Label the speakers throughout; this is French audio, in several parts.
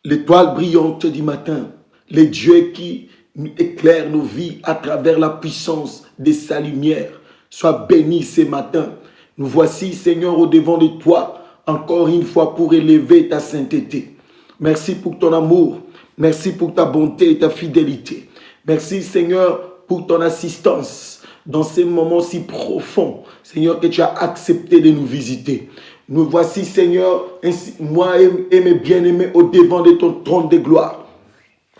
Speaker 1: l'étoile brillante du matin, le Dieu qui éclaire nos vies à travers la puissance de sa lumière. Sois béni ce matin. Nous voici, Seigneur, au-devant de toi, encore une fois pour élever ta sainteté. Merci pour ton amour. Merci pour ta bonté et ta fidélité. Merci, Seigneur, pour ton assistance dans ces moments si profonds, Seigneur, que tu as accepté de nous visiter. Nous voici, Seigneur, moi et mes bien-aimés, au-devant de ton trône de gloire.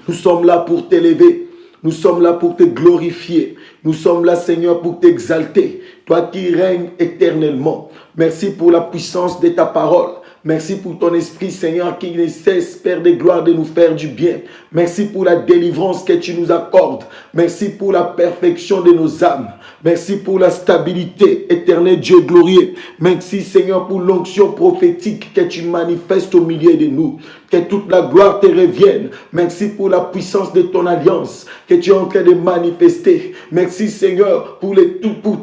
Speaker 1: Nous sommes là pour t'élever. Nous sommes là pour te glorifier. Nous sommes là, Seigneur, pour t'exalter. Toi qui règnes éternellement. Merci pour la puissance de ta parole. Merci pour ton esprit, Seigneur, qui ne cesse, Père de gloire, de nous faire du bien. Merci pour la délivrance que tu nous accordes. Merci pour la perfection de nos âmes. Merci pour la stabilité éternelle, Dieu glorieux. Merci, Seigneur, pour l'onction prophétique que tu manifestes au milieu de nous. Que toute la gloire te revienne. Merci pour la puissance de ton alliance que tu es en train de manifester. Merci, Seigneur, pour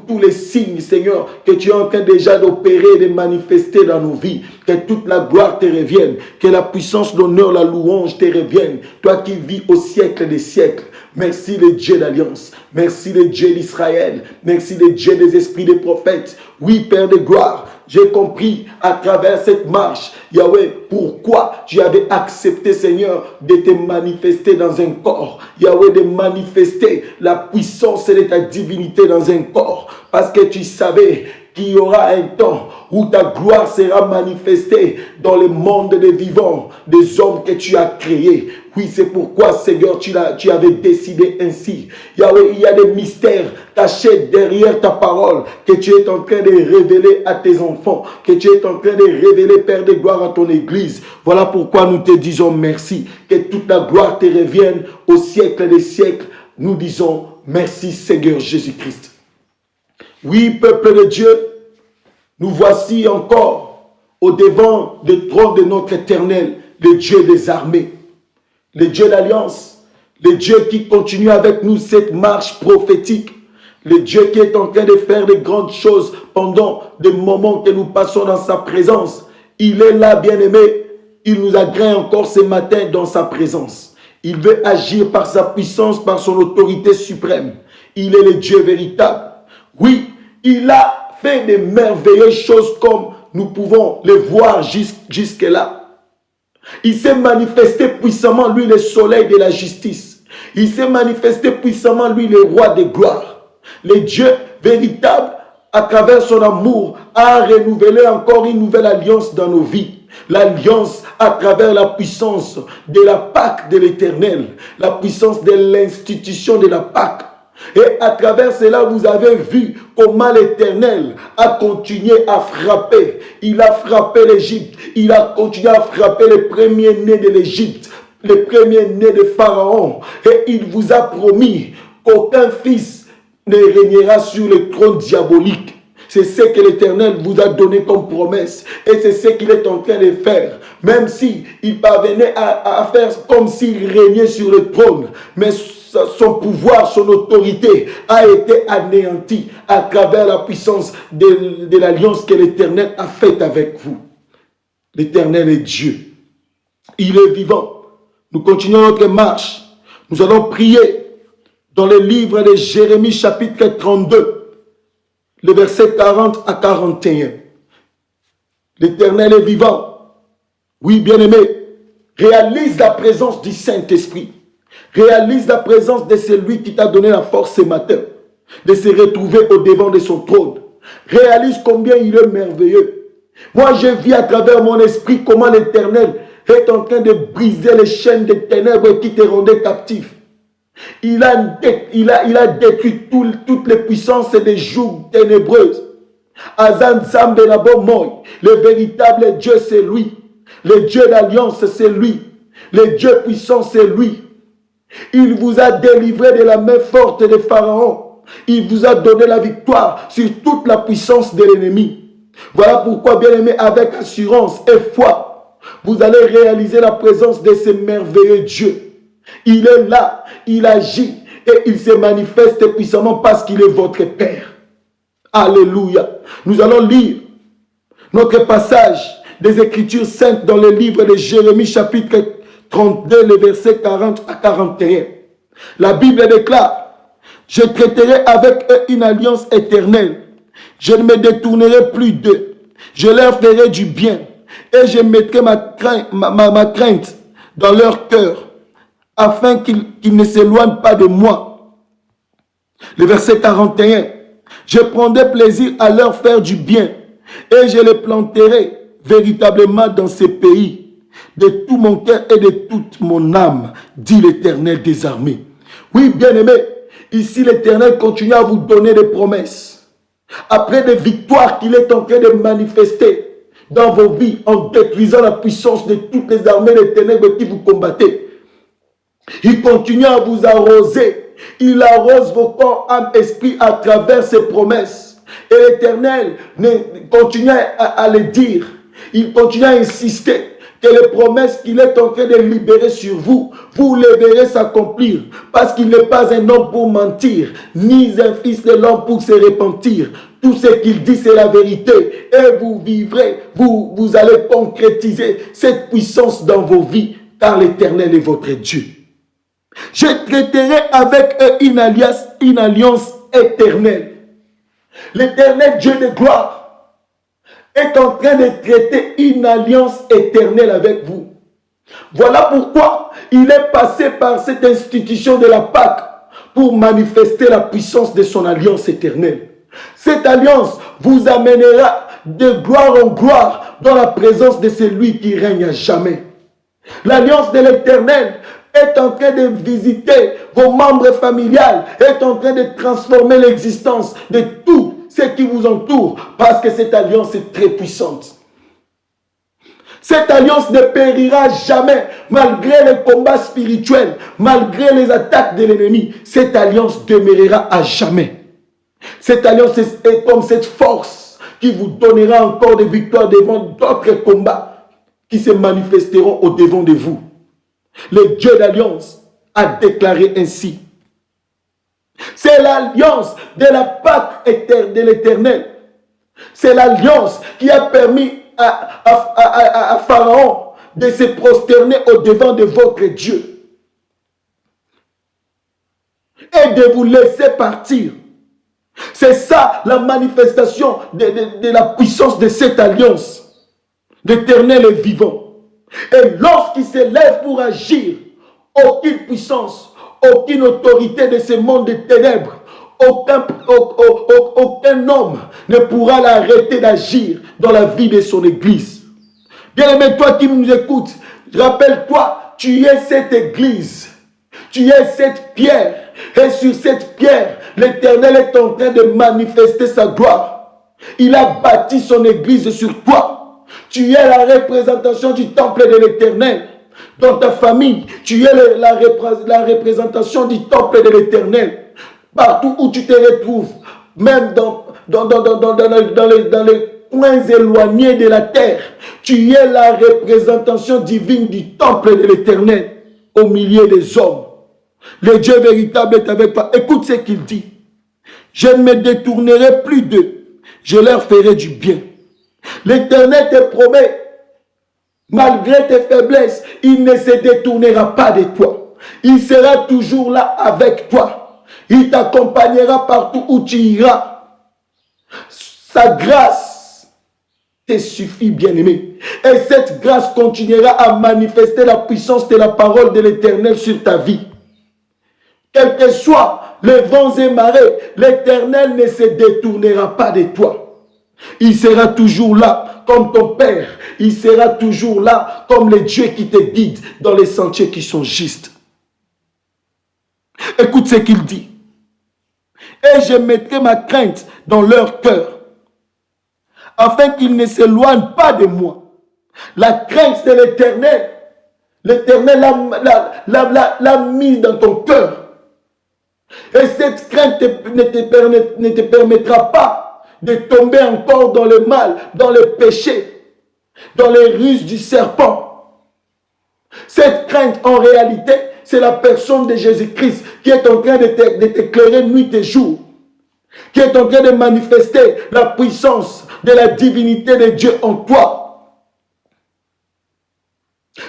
Speaker 1: tous les signes, Seigneur, que tu es en train déjà d'opérer et de manifester dans nos vies. Que toute la gloire te revienne. Que la puissance, l'honneur, la louange te reviennent. Toi qui vis au siècle des siècles. Merci le Dieu d'alliance. Merci le Dieu d'Israël. Merci le Dieu des esprits des prophètes. Oui, Père de gloire, j'ai compris à travers cette marche, Yahweh, pourquoi tu avais accepté, Seigneur, de te manifester dans un corps. Yahweh, de manifester la puissance de ta divinité dans un corps. Parce que tu savais qu'il y aura un temps où ta gloire sera manifestée dans le monde des vivants, des hommes que tu as créés. Oui, c'est pourquoi, Seigneur, tu avais décidé ainsi. Yahweh, il y a des mystères cachés derrière ta parole que tu es en train de révéler à tes enfants, que tu es en train de révéler, Père de gloire, à ton Église. Voilà pourquoi nous te disons merci. Que toute la gloire te revienne au siècle des siècles. Nous disons merci, Seigneur Jésus-Christ. Oui, peuple de Dieu, nous voici encore au-devant du trône de notre Éternel, le Dieu des armées, le Dieu d'alliance, le Dieu qui continue avec nous cette marche prophétique, le Dieu qui est en train de faire de grandes choses pendant des moments que nous passons dans sa présence. Il est là, bien-aimé, il nous agrée encore ce matin dans sa présence. Il veut agir par sa puissance, par son autorité suprême. Il est le Dieu véritable. Oui, il a fait de merveilleuses choses comme nous pouvons les voir jusque-là. Il s'est manifesté puissamment, lui, le soleil de la justice. Il s'est manifesté puissamment, lui, le roi de gloire. Le Dieu véritable, à travers son amour, a renouvelé encore une nouvelle alliance dans nos vies. L'alliance à travers la puissance de la Pâque de l'Éternel, la puissance de l'institution de la Pâque. Et à travers cela, vous avez vu comment l'Éternel a continué à frapper. Il a frappé l'Égypte. Il a continué à frapper les premiers-nés de l'Égypte, les premiers-nés de Pharaon. Et il vous a promis qu'aucun fils ne régnera sur le trône diabolique. C'est ce que l'Éternel vous a donné comme promesse. Et c'est ce qu'il est en train de faire. Même s'il parvenait à faire comme s'il régnait sur le trône. Mais son pouvoir, son autorité a été anéanti à travers la puissance de l'alliance que l'Éternel a faite avec vous. L'Éternel est Dieu. Il est vivant. Nous continuons notre marche. Nous allons prier dans le livre de Jérémie chapitre 32, le verset 40 à 41. L'Éternel est vivant. Oui, bien-aimé, réalise la présence du Saint-Esprit. Réalise la présence de celui qui t'a donné la force ce matin de se retrouver au-devant de son trône. Réalise combien il est merveilleux. Moi, je vis à travers mon esprit comment l'Éternel est en train de briser les chaînes des ténèbres qui te rendaient captif. Il a détruit toutes les puissances des jougs ténébreuses. Azan Zam Benabomoy, le véritable Dieu, c'est lui. Le Dieu d'alliance, c'est lui. Le Dieu puissant, c'est lui. Il vous a délivré de la main forte de Pharaon. Il vous a donné la victoire sur toute la puissance de l'ennemi. Voilà pourquoi, bien-aimés, avec assurance et foi, vous allez réaliser la présence de ce merveilleux Dieu. Il est là, il agit et il se manifeste puissamment parce qu'il est votre Père. Alléluia. Nous allons lire notre passage des Écritures saintes dans le livre de Jérémie chapitre 32, les versets 40 à 41. La Bible déclare, je traiterai avec eux une alliance éternelle. Je ne me détournerai plus d'eux. Je leur ferai du bien. Et je mettrai ma crainte dans leur cœur, afin qu'ils ne s'éloignent pas de moi. Le verset 41. Je prendrai plaisir à leur faire du bien, et je les planterai véritablement dans ces pays, de tout mon cœur et de toute mon âme, dit l'Éternel des armées. Oui, bien-aimés, ici l'Éternel continue à vous donner des promesses. Après des victoires qu'il est en train de manifester dans vos vies, en détruisant la puissance de toutes les armées des ténèbres qui vous combattez, il continue à vous arroser. Il arrose vos corps, âme, esprit à travers ses promesses. Et l'Éternel continue à le dire. Il continue à insister que les promesses qu'il est en train de libérer sur vous, vous les verrez s'accomplir. Parce qu'il n'est pas un homme pour mentir, ni un fils de l'homme pour se repentir. Tout ce qu'il dit, c'est la vérité. Et vous vivrez, vous allez concrétiser cette puissance dans vos vies, car l'Éternel est votre Dieu. Je traiterai avec eux une alliance éternelle. L'Éternel Dieu de gloire est en train de traiter une alliance éternelle avec vous. Voilà pourquoi il est passé par cette institution de la Pâque pour manifester la puissance de son alliance éternelle. Cette alliance vous amènera de gloire en gloire dans la présence de celui qui règne à jamais. L'alliance de l'Éternel est en train de visiter vos membres familiales, est en train de transformer l'existence de tout ce qui vous entoure, parce que cette alliance est très puissante. Cette alliance ne périra jamais, malgré les combats spirituels, malgré les attaques de l'ennemi. Cette alliance demeurera à jamais. Cette alliance est comme cette force qui vous donnera encore des victoires devant d'autres combats qui se manifesteront au devant de vous. Le Dieu d'alliance a déclaré ainsi. C'est l'alliance de la Pâque de l'Éternel. C'est l'alliance qui a permis à Pharaon de se prosterner au devant de votre Dieu et de vous laisser partir. C'est ça la manifestation de la puissance de cette alliance. L'Éternel est vivant. Et lorsqu'il se lève pour agir, aucune puissance, aucune autorité de ce monde de ténèbres, aucun homme ne pourra l'arrêter d'agir dans la vie de son église. Bien-aimé, toi qui nous écoutes, rappelle-toi, tu es cette église, tu es cette pierre, et sur cette pierre, l'Éternel est en train de manifester sa gloire. Il a bâti son église sur toi. Tu es la représentation du temple de l'Éternel. Dans ta famille, tu es la représentation du temple de l'Éternel. Partout où tu te retrouves, même dans les coins éloignés de la terre, tu es la représentation divine du temple de l'Éternel au milieu des hommes. Le Dieu véritable est avec toi. Écoute ce qu'il dit. Je ne me détournerai plus d'eux. Je leur ferai du bien. L'Éternel te promet, malgré tes faiblesses, il ne se détournera pas de toi. Il sera toujours là avec toi. Il t'accompagnera partout où tu iras. Sa grâce te suffit, bien-aimé. Et cette grâce continuera à manifester la puissance de la parole de l'Éternel sur ta vie. Quels que soient les vents et marées, l'Éternel ne se détournera pas de toi. Il sera toujours là comme ton Père. Il sera toujours là comme le Dieu qui te guide dans les sentiers qui sont justes. Écoute ce qu'il dit. Et je mettrai ma crainte dans leur cœur, afin qu'ils ne s'éloignent pas de moi. La crainte de l'Éternel, l'Éternel l'a mise dans ton cœur. Et cette crainte ne te permettra pas de tomber encore dans le mal, dans le péché, dans les ruses du serpent. Cette crainte, en réalité, c'est la personne de Jésus-Christ qui est en train de t'éclairer nuit et jour, qui est en train de manifester la puissance de la divinité de Dieu en toi.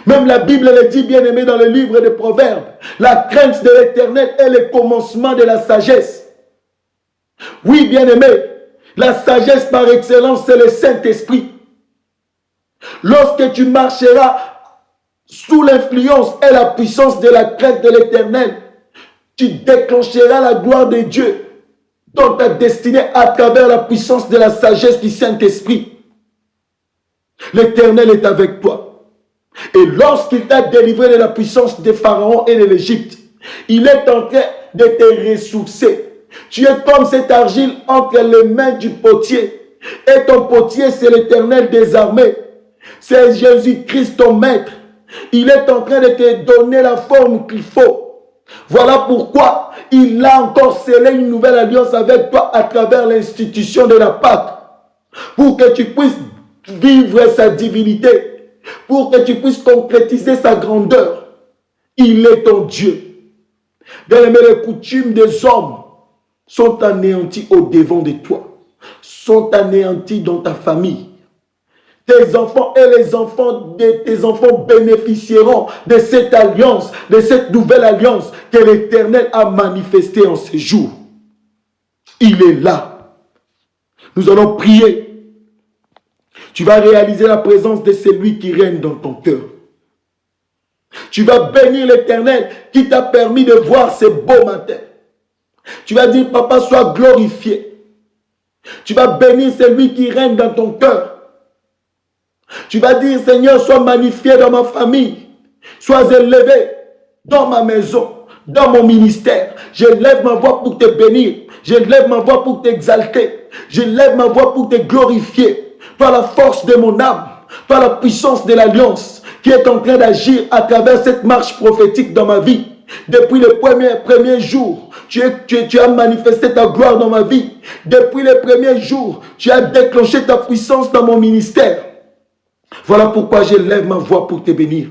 Speaker 1: Même la Bible le dit, bien aimé, dans le livre des Proverbes. La crainte de l'Éternel est le commencement de la sagesse. Oui, bien aimé, la sagesse par excellence, c'est le Saint-Esprit. Lorsque tu marcheras sous l'influence et la puissance de la crainte de l'Éternel, tu déclencheras la gloire de Dieu dans ta destinée à travers la puissance de la sagesse du Saint-Esprit. L'Éternel est avec toi. Et lorsqu'il t'a délivré de la puissance des pharaons et de l'Égypte, il est en train de te ressourcer. Tu es comme cette argile entre les mains du potier. Et ton potier, c'est l'Éternel des armées. C'est Jésus-Christ ton maître. Il est en train de te donner la forme qu'il faut. Voilà pourquoi il a encore scellé une nouvelle alliance avec toi à travers l'institution de la Pâque. Pour que tu puisses vivre sa divinité. Pour que tu puisses concrétiser sa grandeur. Il est ton Dieu. Bien aimé, les coutumes des hommes sont anéanties au-devant de toi. Sont anéanties dans ta famille. Tes enfants et les enfants de tes enfants bénéficieront de cette alliance, de cette nouvelle alliance que l'Éternel a manifestée en ce jour. Il est là. Nous allons prier. Tu vas réaliser la présence de celui qui règne dans ton cœur. Tu vas bénir l'Éternel qui t'a permis de voir ce beau matin. Tu vas dire, papa, sois glorifié. Tu vas bénir celui qui règne dans ton cœur. Tu vas dire, Seigneur, sois magnifié dans ma famille. Sois élevé dans ma maison, dans mon ministère. Je lève ma voix pour te bénir. Je lève ma voix pour t'exalter. Je lève ma voix pour te glorifier. Par la force de mon âme, par la puissance de l'alliance qui est en train d'agir à travers cette marche prophétique dans ma vie. Depuis le premier jour, tu as manifesté ta gloire dans ma vie. Depuis le premier jour, tu as déclenché ta puissance dans mon ministère. Voilà pourquoi je lève ma voix pour te bénir.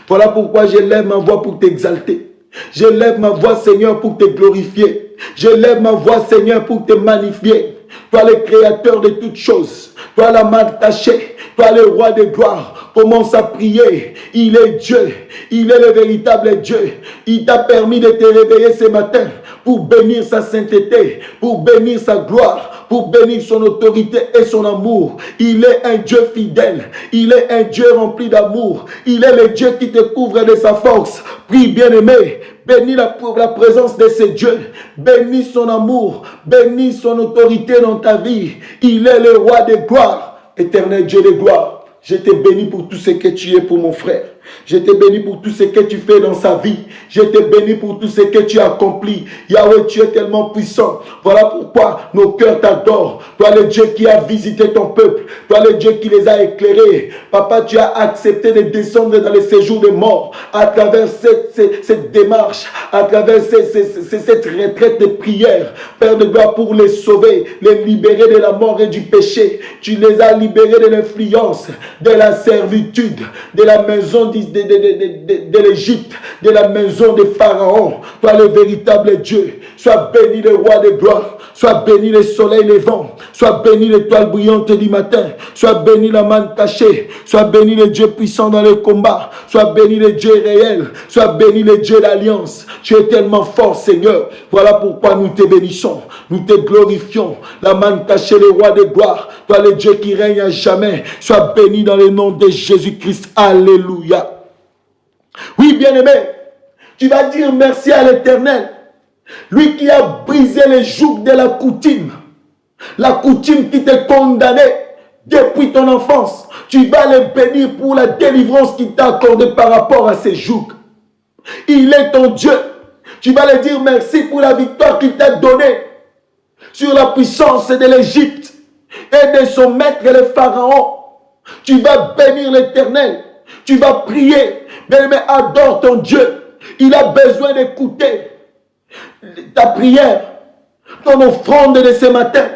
Speaker 1: Voilà pourquoi je lève ma voix pour t'exalter. Je lève ma voix, Seigneur, pour te glorifier. Je lève ma voix, Seigneur, pour te magnifier. Toi, le créateur de toutes choses. Toi, la main cachée. Toi, le roi de gloire. Commence à prier. Il est Dieu. Il est le véritable Dieu. Il t'a permis de te réveiller ce matin pour bénir sa sainteté, pour bénir sa gloire, pour bénir son autorité et son amour. Il est un Dieu fidèle. Il est un Dieu rempli d'amour. Il est le Dieu qui te couvre de sa force. Prie, bien-aimé. Bénis la présence de ce Dieu. Bénis son amour. Bénis son autorité dans ta vie. Il est le roi de gloire. Éternel Dieu de gloire. Je te bénis pour tout ce que tu es pour mon frère. Je te bénis pour tout ce que tu fais dans sa vie. Je te bénis pour tout ce que tu as accompli. Yahweh, tu es tellement puissant. Voilà pourquoi nos cœurs t'adorent. Toi, le Dieu qui a visité ton peuple. Toi, le Dieu qui les a éclairés. Papa, tu as accepté de descendre dans les séjours de mort à travers cette démarche, à travers cette retraite de prière. Père de gloire, pour les sauver, les libérer de la mort et du péché. Tu les as libérés de l'influence, de la servitude, de la maison de l'Égypte, de la maison de Pharaon. Toi, le véritable Dieu, sois béni le roi de gloire, sois béni le soleil levant, sois béni l'étoile brillante du matin, sois béni la manne cachée, sois béni le Dieu puissant dans le combat, sois béni le Dieu réel, sois béni le Dieu d'alliance. Tu es tellement fort, Seigneur. Voilà pourquoi nous te bénissons, nous te glorifions. La manne cachée, le roi de gloire, toi le Dieu qui règne à jamais, sois béni dans le nom de Jésus-Christ. Alléluia. Oui, bien-aimé, tu vas dire merci à l'Éternel, lui qui a brisé les jougs de la coutume qui te condamnait depuis ton enfance. Tu vas le bénir pour la délivrance qu'il t'a accordée par rapport à ces jougs. Il est ton Dieu. Tu vas lui dire merci pour la victoire qu'il t'a donnée sur la puissance de l'Égypte et de son maître le Pharaon. Tu vas bénir l'Éternel. Tu vas prier. Bien-aimé, adore ton Dieu. Il a besoin d'écouter ta prière, ton offrande de ce matin.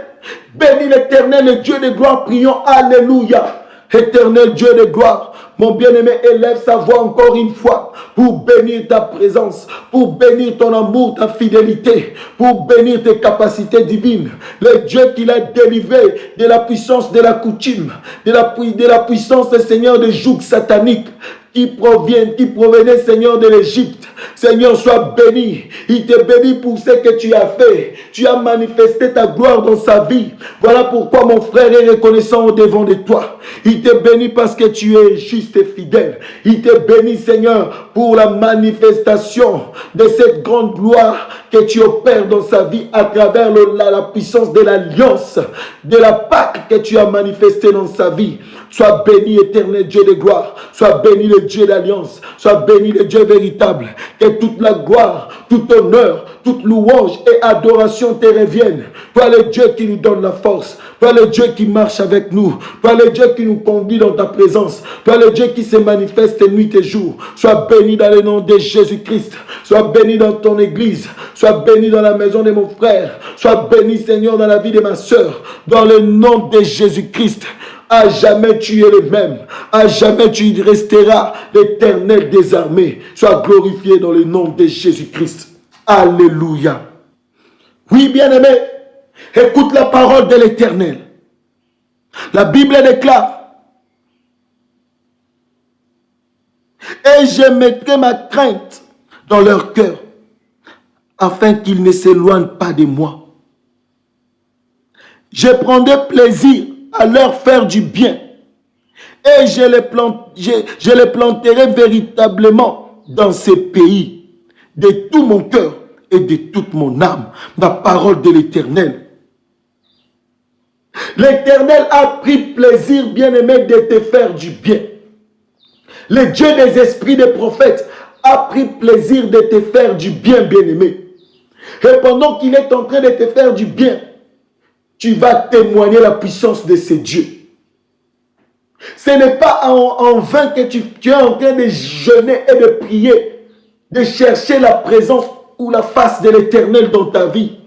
Speaker 1: Bénis l'Éternel, le Dieu de gloire. Prions. Alléluia. Éternel Dieu de gloire, mon bien-aimé, élève sa voix encore une fois pour bénir ta présence, pour bénir ton amour, ta fidélité, pour bénir tes capacités divines. Le Dieu qui l'a délivré de la puissance de la coutume, de la puissance, Seigneur, des jougs sataniques. qui provenaient, Seigneur, de l'Égypte. Seigneur, sois béni. Il te bénit pour ce que tu as fait. Tu as manifesté ta gloire dans sa vie. Voilà pourquoi mon frère est reconnaissant au devant de toi. Il te bénit parce que tu es juste et fidèle. Il te bénit, Seigneur, pour la manifestation de cette grande gloire que tu opères dans sa vie à travers la puissance de l'alliance, de la Pâque que tu as manifestée dans sa vie. Sois béni, éternel Dieu de gloire. Sois béni, le Dieu d'alliance. Sois béni, le Dieu véritable. Que toute la gloire, tout honneur, toute louange et adoration te reviennent. Toi, le Dieu qui nous donne la force. Toi, le Dieu qui marche avec nous. Toi, le Dieu qui nous conduit dans ta présence. Toi, le Dieu qui se manifeste nuit et jour. Sois béni dans le nom de Jésus-Christ. Sois béni dans ton église. Sois béni dans la maison de mon frère. Sois béni, Seigneur, dans la vie de ma soeur. Dans le nom de Jésus-Christ. À jamais tu es le même. À jamais tu resteras l'Éternel des armées. Sois glorifié dans le nom de Jésus-Christ. Alléluia. Oui, bien-aimé, écoute la parole de l'Éternel. La Bible déclare: et je mettrai ma crainte dans leur cœur, afin qu'ils ne s'éloignent pas de moi. Je prendrai plaisir à leur faire du bien, et je les planterai véritablement dans ces pays, de tout mon cœur et de toute mon âme. La parole de l'Éternel. L'Éternel a pris plaisir, bien-aimé, de te faire du bien. Le Dieu des esprits des prophètes a pris plaisir de te faire du bien, bien-aimé. Et pendant qu'il est en train de te faire du bien, tu vas témoigner la puissance de ce Dieu. Ce n'est pas en vain que tu es en train de jeûner et de prier, de chercher la présence ou la face de l'Éternel dans ta vie.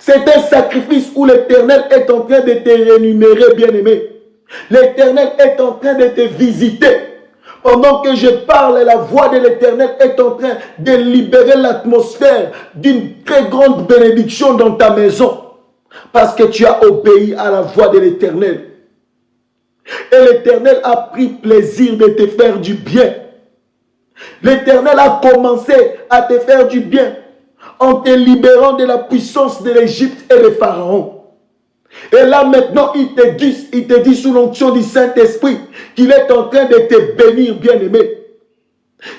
Speaker 1: C'est un sacrifice où l'Éternel est en train de te rémunérer, bien-aimé. L'Éternel est en train de te visiter. Pendant que je parle, la voix de l'Éternel est en train de libérer l'atmosphère d'une très grande bénédiction dans ta maison. Parce que tu as obéi à la voix de l'Éternel. Et l'Éternel a pris plaisir de te faire du bien. L'Éternel a commencé à te faire du bien en te libérant de la puissance de l'Égypte et de Pharaon. Et là maintenant, il te dit sous l'onction du Saint-Esprit qu'il est en train de te bénir, bien-aimé.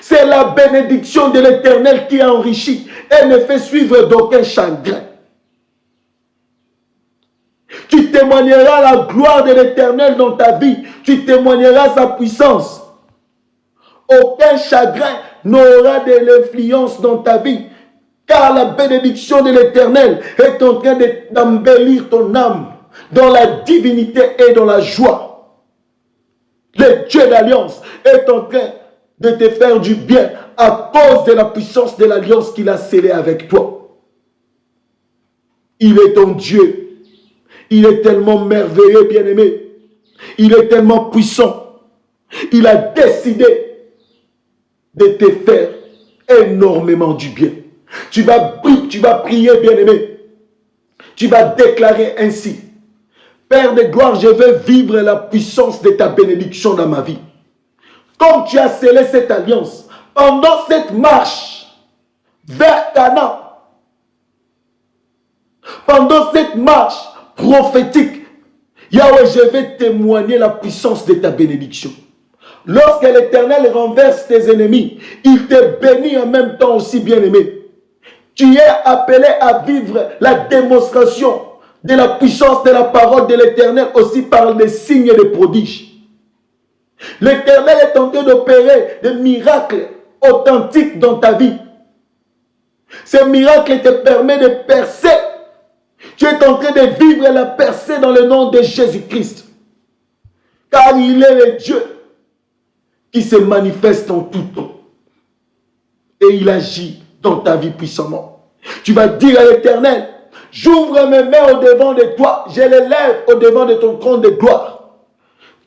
Speaker 1: C'est la bénédiction de l'Éternel qui enrichit et ne fait suivre d'aucun chagrin. Tu témoigneras la gloire de l'Éternel dans ta vie. Tu témoigneras sa puissance. Aucun chagrin n'aura de l'influence dans ta vie. Car la bénédiction de l'Éternel est en train d'embellir ton âme dans la divinité et dans la joie. Le Dieu d'alliance est en train de te faire du bien à cause de la puissance de l'alliance qu'il a scellée avec toi. Il est ton Dieu. Il est tellement merveilleux, bien-aimé. Il est tellement puissant. Il a décidé de te faire énormément du bien. Tu vas prier, bien-aimé. Tu vas déclarer ainsi: Père de gloire, je veux vivre la puissance de ta bénédiction dans ma vie. Comme tu as scellé cette alliance, pendant cette marche vers Canaan, pendant cette marche prophétique, Yahweh, je vais témoigner la puissance de ta bénédiction. Lorsque l'Éternel renverse tes ennemis, il te bénit en même temps aussi, bien-aimé. Tu es appelé à vivre la démonstration de la puissance de la parole de l'Éternel aussi par des signes et des prodiges. L'Éternel est en train d'opérer des miracles authentiques dans ta vie. Ces miracles te permettent de percer. Tu es en train de vivre la percée dans le nom de Jésus-Christ. Car il est le Dieu qui se manifeste en tout temps. Et il agit dans ta vie puissamment. Tu vas dire à l'Éternel: j'ouvre mes mains au devant de toi, je les lève au devant de ton trône de gloire.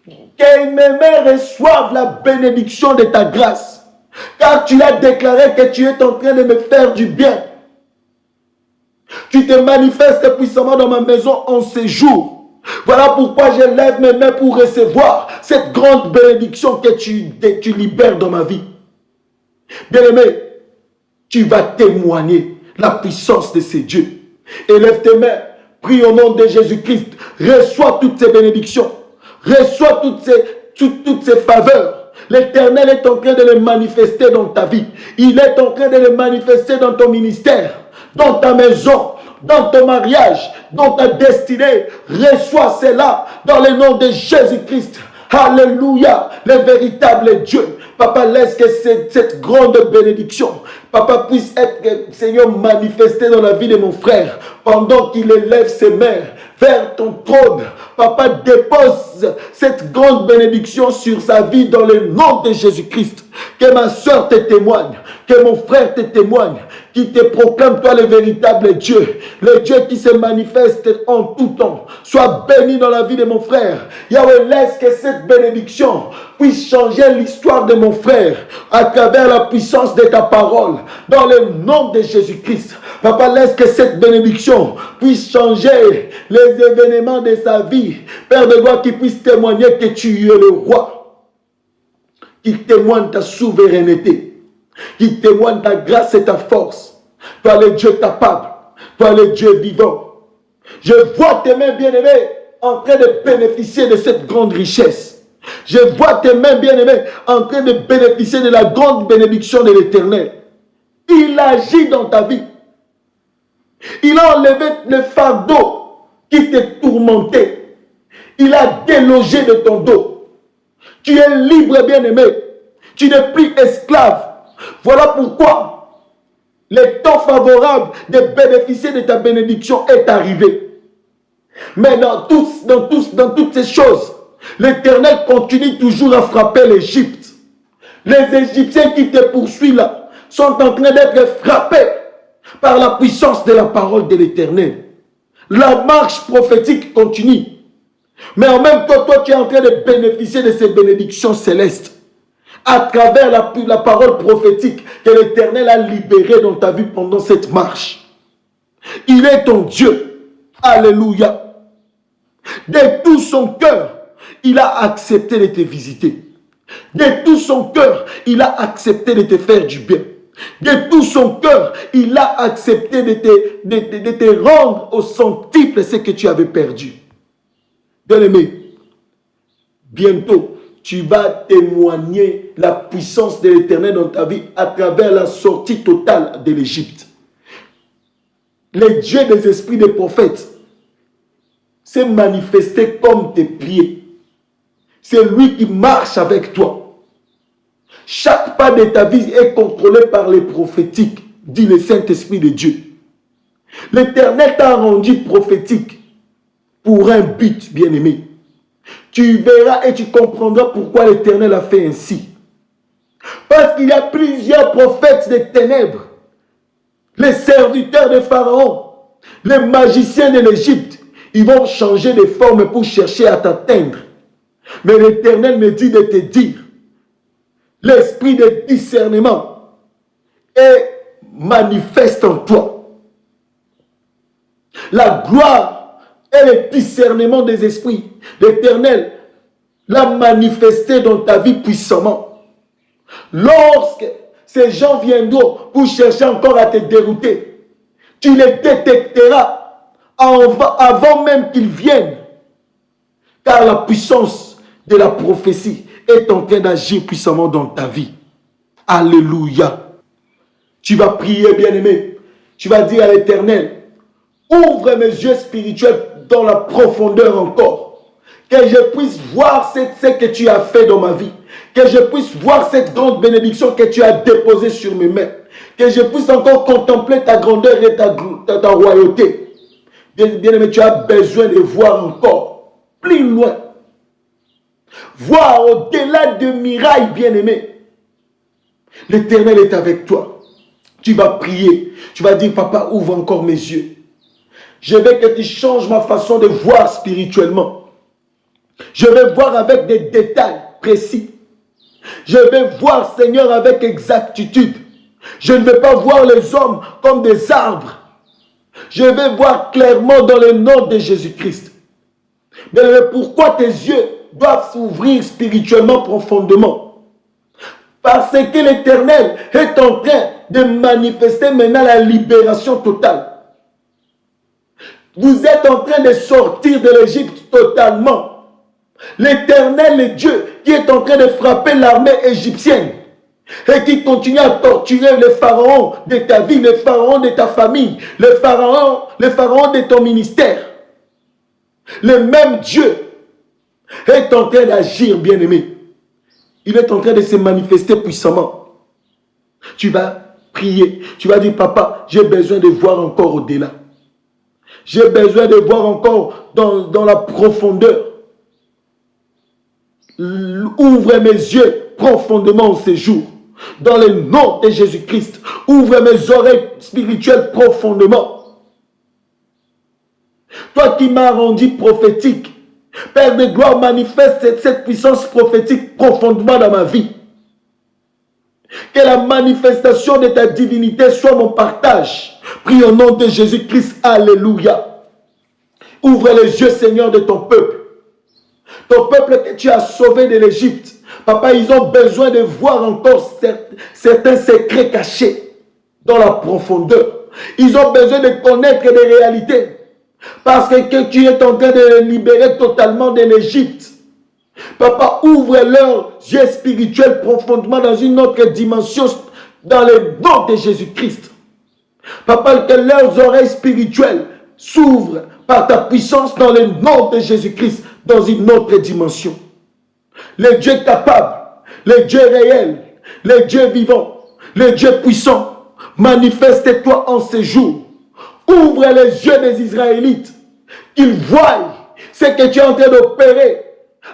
Speaker 1: Que mes mains reçoivent la bénédiction de ta grâce. Car tu as déclaré que tu es en train de me faire du bien. Tu te manifestes puissamment dans ma maison en ces jours. Voilà pourquoi je lève mes mains pour recevoir cette grande bénédiction que tu libères dans ma vie. Bien-aimé, tu vas témoigner la puissance de ces dieux. Élève tes mains, prie au nom de Jésus-Christ. Reçois toutes ces bénédictions. Reçois toutes ces faveurs. L'Éternel est en train de les manifester dans ta vie. Il est en train de les manifester dans ton ministère, dans ta maison, dans ton mariage, dans ta destinée. Reçois cela dans le nom de Jésus-Christ. Alléluia, le véritable Dieu. Papa, laisse que cette grande bénédiction, Papa, puisse être, Seigneur, manifestée dans la vie de mon frère, pendant qu'il élève ses mains vers ton trône. Papa, dépose cette grande bénédiction sur sa vie dans le nom de Jésus-Christ. Que ma soeur te témoigne, que mon frère te témoigne, qui te proclame toi le véritable Dieu, le Dieu qui se manifeste en tout temps. Sois béni dans la vie de mon frère. Yahweh, laisse que cette bénédiction puisse changer l'histoire de mon frère à travers la puissance de ta parole, dans le nom de Jésus-Christ. Papa, laisse que cette bénédiction puisse changer les événements de sa vie. Père de gloire, qui puisse témoigner que tu es le roi, qui témoigne ta souveraineté, qui témoigne ta grâce et ta force. Toi le Dieu capable, toi le Dieu vivant. Je vois tes mains bien-aimées en train de bénéficier de cette grande richesse. Je vois tes mains bien-aimées en train de bénéficier de la grande bénédiction de l'Éternel. Il agit dans ta vie. Il a enlevé le fardeau qui te tourmentait. Il a délogé de ton dos. Tu es libre, bien-aimé. Tu n'es plus esclave. Voilà pourquoi le temps favorable de bénéficier de ta bénédiction est arrivé. Mais dans toutes ces choses, l'Éternel continue toujours à frapper l'Égypte. Les Égyptiens qui te poursuivent là sont en train d'être frappés par la puissance de la parole de l'Éternel. La marche prophétique continue. Mais en même temps, toi, tu es en train de bénéficier de ces bénédictions célestes à travers la parole prophétique que l'Éternel a libérée dans ta vie pendant cette marche. Il est ton Dieu. Alléluia. De tout son cœur, il a accepté de te visiter. De tout son cœur, il a accepté de te faire du bien. De tout son cœur, il a accepté de te rendre au centuple ce que tu avais perdu. Bien-aimé, bientôt, tu vas témoigner la puissance de l'Éternel dans ta vie à travers la sortie totale de l'Égypte. Le Dieu des esprits des prophètes s'est manifesté comme tes pieds. C'est lui qui marche avec toi. Chaque pas de ta vie est contrôlé par les prophétiques, dit le Saint-Esprit de Dieu. L'Éternel t'a rendu prophétique pour un but, bien-aimé. Tu verras et tu comprendras pourquoi l'Éternel a fait ainsi. Parce qu'il y a plusieurs prophètes des ténèbres, les serviteurs de Pharaon, les magiciens de l'Égypte. Ils vont changer de forme pour chercher à t'atteindre. Mais l'Éternel me dit de te dire, l'esprit de discernement est manifeste en toi. La gloire et le discernement des esprits, l'Éternel l'a manifesté dans ta vie puissamment. Lorsque ces gens viendront pour chercher encore à te dérouter, tu les détecteras avant même qu'ils viennent. Car la puissance de la prophétie est en train d'agir puissamment dans ta vie. Alléluia. Tu vas prier, bien-aimé. Tu vas dire à l'Éternel, ouvre mes yeux spirituels dans la profondeur encore. Que je puisse voir ce que tu as fait dans ma vie. Que je puisse voir cette grande bénédiction que tu as déposée sur mes mains. Que je puisse encore contempler ta grandeur et ta royauté. Bien-aimé, tu as besoin de voir encore plus loin. Voir au-delà de mirailles, bien-aimé. L'Éternel est avec toi. Tu vas prier. Tu vas dire, papa, ouvre encore mes yeux. Je veux que tu changes ma façon de voir spirituellement. Je veux voir avec des détails précis. Je veux voir, Seigneur, avec exactitude. Je ne veux pas voir les hommes comme des arbres. Je vais voir clairement dans le nom de Jésus-Christ. Bien-aimé, pourquoi tes yeux doivent s'ouvrir spirituellement profondément? Parce que l'Éternel est en train de manifester maintenant la libération totale. Vous êtes en train de sortir de l'Égypte totalement. L'Éternel est Dieu qui est en train de frapper l'armée égyptienne et qui continue à torturer les pharaons de ta vie, les pharaons de ta famille, les pharaons de ton ministère. Le même Dieu est en train d'agir, bien-aimé. Il est en train de se manifester puissamment. Tu vas prier, tu vas dire, papa, j'ai besoin de voir encore au-delà. J'ai besoin de voir encore dans la profondeur. Ouvre mes yeux profondément en ces jours. Dans le nom de Jésus-Christ, ouvre mes oreilles spirituelles profondément. Toi qui m'as rendu prophétique, Père de gloire, manifeste cette puissance prophétique profondément dans ma vie. Que la manifestation de ta divinité soit mon partage. Prie au nom de Jésus-Christ. Alléluia. Ouvre les yeux, Seigneur, de ton peuple. Ton peuple que tu as sauvé de l'Égypte. Papa, ils ont besoin de voir encore certains secrets cachés dans la profondeur. Ils ont besoin de connaître des réalités. Parce que tu es en train de les libérer totalement de l'Égypte. Papa, ouvre leurs yeux spirituels profondément dans une autre dimension, dans le nom de Jésus-Christ. Papa, que leurs oreilles spirituelles s'ouvrent par ta puissance dans le nom de Jésus-Christ, dans une autre dimension. Le Dieu capable, le Dieu réel, le Dieu vivant, le Dieu puissant, manifeste-toi en ces jours. Ouvre les yeux des Israélites, qu'ils voient ce que tu es en train d'opérer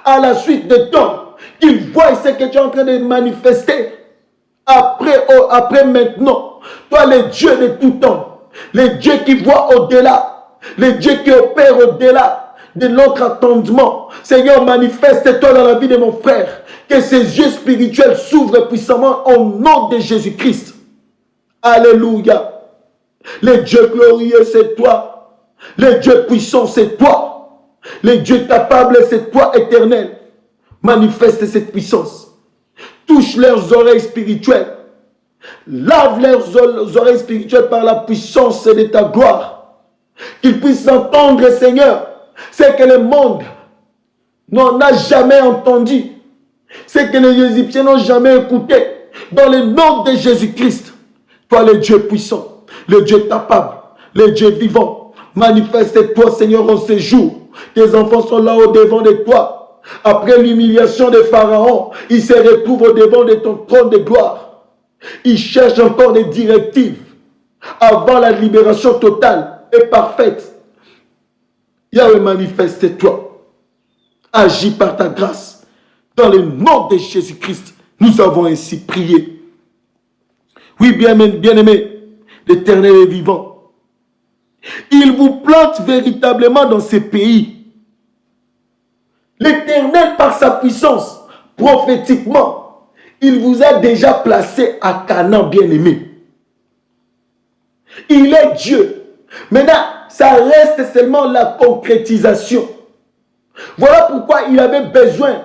Speaker 1: à la suite de temps, qu'ils voient ce que tu es en train de manifester après maintenant. Toi, le Dieu de tout temps, le Dieu qui voit au-delà, le Dieu qui opère au-delà de notre attendement. Seigneur, manifeste-toi dans la vie de mon frère, que ses yeux spirituels s'ouvrent puissamment au nom de Jésus-Christ. Alléluia. Le Dieu glorieux, c'est toi. Le Dieu puissant, c'est toi. Le Dieu capable, c'est toi, éternel. Manifeste cette puissance. Touche leurs oreilles spirituelles. Lave leurs oreilles spirituelles par la puissance de ta gloire. Qu'ils puissent entendre, Seigneur, ce que le monde n'en a jamais entendu. Ce que les Égyptiens n'ont jamais écouté. Dans le nom de Jésus-Christ. Toi, le Dieu puissant, le Dieu capable, le Dieu vivant, manifeste-toi, Seigneur, en ces jours. Tes enfants sont là au-devant de toi. Après l'humiliation de Pharaon, ils se retrouvent au-devant de ton trône de gloire. Ils cherchent encore des directives avant la libération totale et parfaite. Yahweh, manifeste-toi. Agis par ta grâce. Dans le nom de Jésus-Christ, nous avons ainsi prié. Oui, bien-aimé, l'Éternel est vivant. Il vous plante véritablement dans ces pays. L'Éternel, par sa puissance, prophétiquement, il vous a déjà placé à Canaan, bien-aimé. Il est Dieu. Maintenant, ça reste seulement la concrétisation. Voilà pourquoi il avait besoin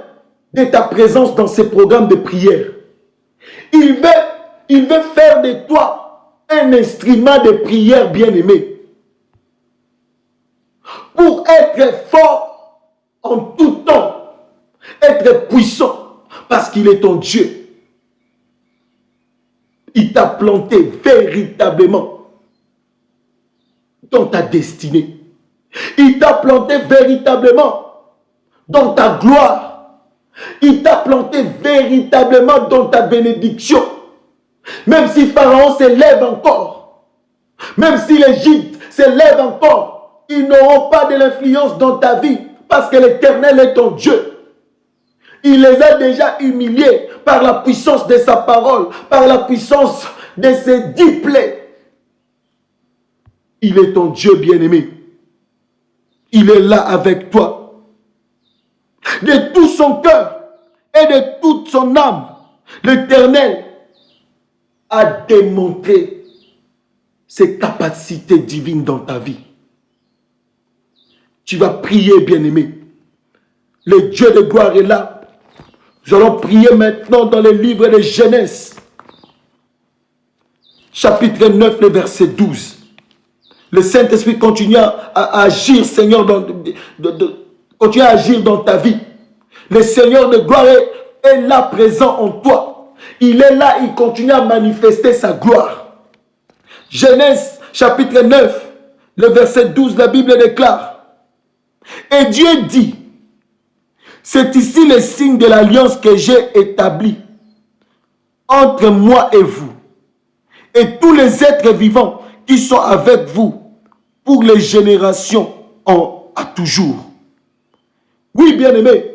Speaker 1: de ta présence dans ces programmes de prière. Il veut faire de toi un instrument de prière, bien-aimé. Pour être fort en tout temps, être puissant, parce qu'il est ton Dieu. Il t'a planté véritablement dans ta destinée. Il t'a planté véritablement dans ta gloire. Il t'a planté véritablement dans ta bénédiction. Même si Pharaon s'élève encore, même si l'Égypte s'élève encore, ils n'auront pas de l'influence dans ta vie parce que l'Éternel est ton Dieu. Il les a déjà humiliés par la puissance de sa parole, par la puissance de ses 10 plaies. Il est ton Dieu bien-aimé. Il est là avec toi. De tout son cœur et de toute son âme, l'Éternel a démontré ses capacités divines dans ta vie. Tu vas prier, bien-aimé. Le Dieu de gloire est là. Nous allons prier maintenant dans le livre de Genèse, chapitre 9, le verset 12. Le Saint-Esprit continue à agir, Seigneur, continue à agir dans ta vie. Le Seigneur de gloire est là présent en toi. Il est là, il continue à manifester sa gloire. Genèse chapitre 9, le verset 12, la Bible déclare. Et Dieu dit, c'est ici le signe de l'alliance que j'ai établi entre moi et vous, et tous les êtres vivants qui sont avec vous pour les générations à toujours. Oui, bien-aimés,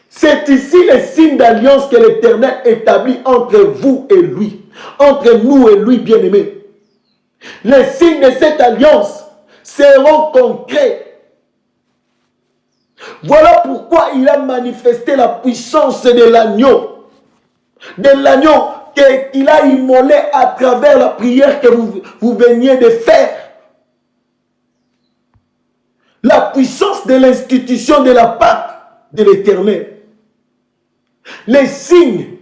Speaker 1: c'est ici le signe d'alliance que l'Éternel établit entre vous et lui, entre nous et lui, bien-aimés. Les signes de cette alliance seront concrets. Voilà pourquoi il a manifesté la puissance de l'agneau qu'il a immolé à travers la prière que vous veniez de faire. La puissance de l'institution de la Pâque de l'Éternel. Les signes,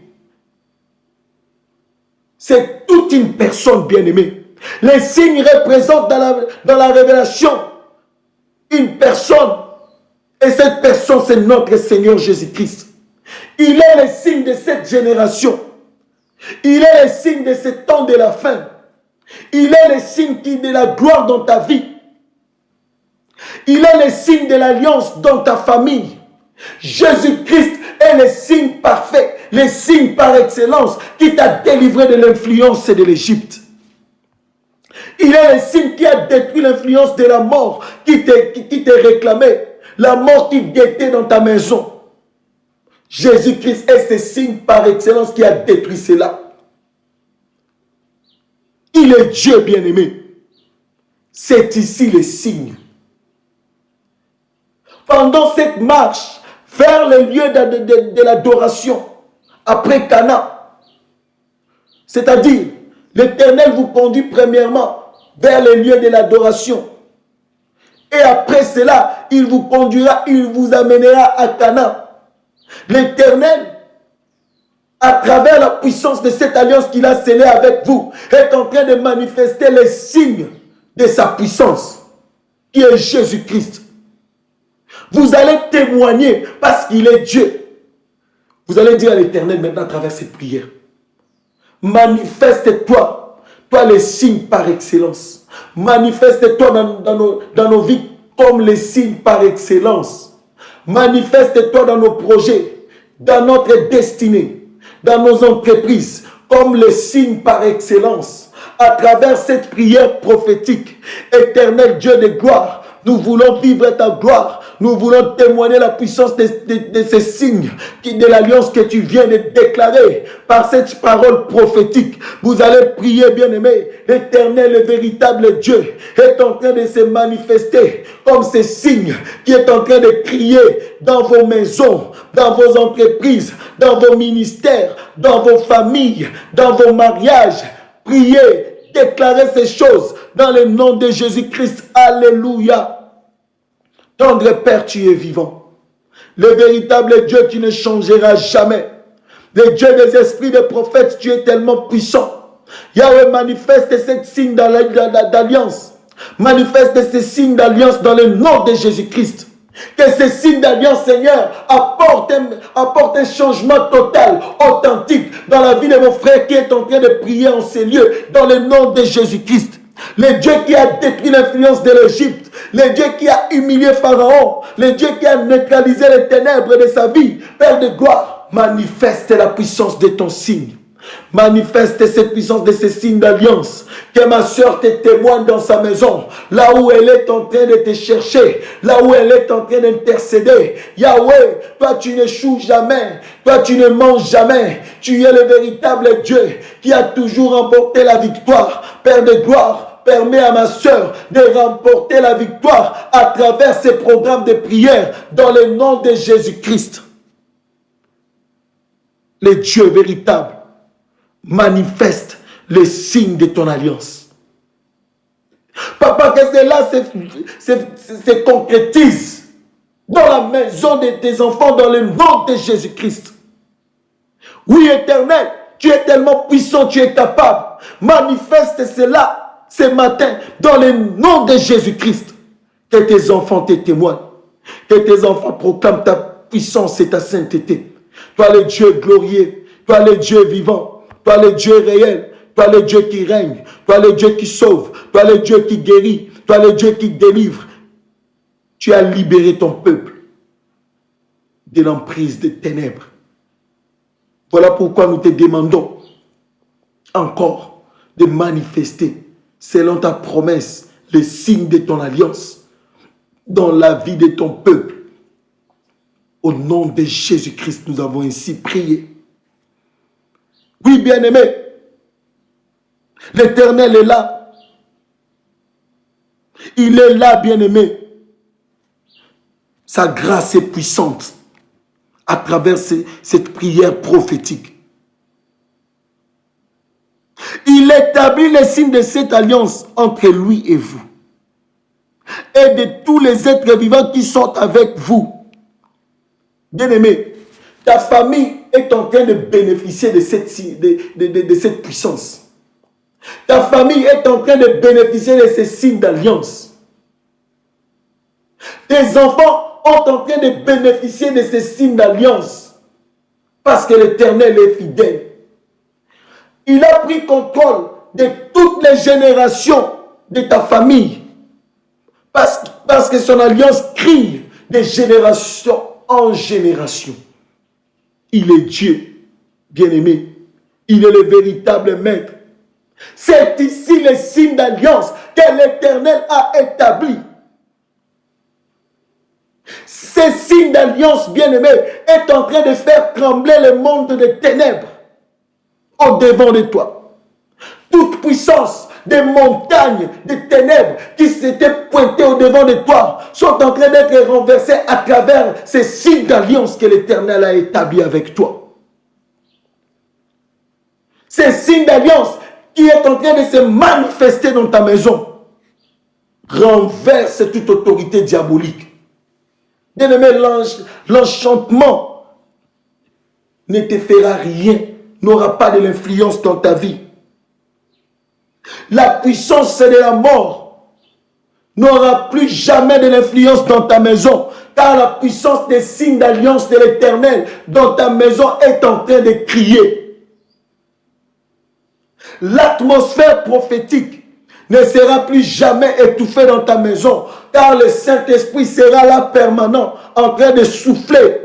Speaker 1: c'est toute une personne bien-aimée. Les signes représentent dans la révélation une personne. Et cette personne, c'est notre Seigneur Jésus-Christ. Il est le signe de cette génération. Il est le signe de ce temps de la fin. Il est le signe de la gloire dans ta vie. Il est le signe de l'alliance dans ta famille. Jésus-Christ est le signe parfait, le signe par excellence qui t'a délivré de l'influence de l'Égypte. Il est le signe qui a détruit l'influence de la mort qui te réclamait. La mort qui guettait dans ta maison. Jésus-Christ est ce signe par excellence qui a détruit cela. Il est Dieu bien-aimé. C'est ici le signe. Pendant cette marche vers le lieu de l'adoration, après Cana, c'est-à-dire l'Éternel vous conduit premièrement vers le lieu de l'adoration. Et après cela, il vous conduira, il vous amènera à Cana. L'Éternel, à travers la puissance de cette alliance qu'il a scellée avec vous, est en train de manifester les signes de sa puissance, qui est Jésus-Christ. Vous allez témoigner parce qu'il est Dieu. Vous allez dire à l'Éternel maintenant à travers cette prière, manifeste-toi, toi les signes par excellence. Manifeste-toi dans nos vies comme les signes par excellence. Manifeste-toi dans nos projets, dans notre destinée, dans nos entreprises, comme les signes par excellence. À travers cette prière prophétique, Éternel Dieu de gloire, nous voulons vivre ta gloire. Nous voulons témoigner la puissance de ces signes, de l'alliance que tu viens de déclarer par cette parole prophétique. Vous allez prier, bien-aimés. L'Éternel, le véritable Dieu, est en train de se manifester comme ces signes qui est en train de crier dans vos maisons, dans vos entreprises, dans vos ministères, dans vos familles, dans vos mariages. Priez, déclarez ces choses dans le nom de Jésus-Christ. Alléluia. Tendre Père, tu es vivant. Le véritable Dieu, tu ne changeras jamais. Le Dieu des esprits des prophètes, tu es tellement puissant. Yahweh, manifeste ces signes d'alliance. Manifeste ces signes d'alliance dans le nom de Jésus-Christ. Que ces signes d'alliance, Seigneur, apportent un changement total, authentique dans la vie de mon frère qui est en train de prier en ces lieux, dans le nom de Jésus-Christ. Le Dieu qui a détruit l'influence de l'Égypte, le Dieu qui a humilié Pharaon, le Dieu qui a neutralisé les ténèbres de sa vie, Père de gloire, manifeste la puissance de ton signe. Manifeste cette puissance de ces signes d'alliance. Que ma soeur te témoigne dans sa maison, là où elle est en train de te chercher, là où elle est en train d'intercéder. Yahweh, toi tu n'échoues jamais, toi tu ne manges jamais. Tu es le véritable Dieu qui a toujours remporté la victoire. Père de gloire, permets à ma soeur de remporter la victoire à travers ces programmes de prière dans le nom de Jésus-Christ. Le Dieu véritable manifeste les signes de ton alliance. Papa, que cela se concrétise dans la maison de tes enfants, dans le nom de Jésus-Christ. Oui, Éternel, tu es tellement puissant, tu es capable. Manifeste cela ce matin dans le nom de Jésus-Christ. Que tes enfants te témoignent. Que tes enfants proclament ta puissance et ta sainteté. Toi le Dieu glorieux, toi le Dieu vivant, toi le Dieu réel, toi le Dieu qui règne, toi le Dieu qui sauve, toi le Dieu qui guérit, toi le Dieu qui délivre. Tu as libéré ton peuple de l'emprise des ténèbres. Voilà pourquoi nous te demandons encore de manifester, selon ta promesse, les signes de ton alliance dans la vie de ton peuple. Au nom de Jésus-Christ, nous avons ainsi prié. Oui, bien-aimé, l'Éternel est là. Il est là, bien-aimé. Sa grâce est puissante à travers cette prière prophétique. Il établit les signes de cette alliance entre lui et vous. Et de tous les êtres vivants qui sont avec vous. Bien-aimé, ta famille est en train de bénéficier de cette puissance. Ta famille est en train de bénéficier de ces signes d'alliance. Tes enfants sont en train de bénéficier de ces signes d'alliance. Parce que l'Éternel est fidèle. Il a pris contrôle de toutes les générations de ta famille. Parce que son alliance crie de génération en génération. Il est Dieu, bien-aimé. Il est le véritable maître. C'est ici le signe d'alliance que l'Éternel a établi. Ce signe d'alliance, bien-aimé, est en train de faire trembler le monde des ténèbres au-devant de toi. Toute puissance des montagnes, des ténèbres qui s'étaient pointées au-devant de toi sont en train d'être renversées à travers ces signes d'alliance que l'Éternel a établis avec toi. Ces signes d'alliance qui est en train de se manifester dans ta maison renverse toute autorité diabolique. Bien-aimé, l'enchantement ne te fera rien, n'aura pas de l'influence dans ta vie. La puissance de la mort n'aura plus jamais de l'influence dans ta maison, car la puissance des signes d'alliance de l'Éternel dans ta maison est en train de crier. L'atmosphère prophétique ne sera plus jamais étouffée dans ta maison, car le Saint-Esprit sera là permanent, en train de souffler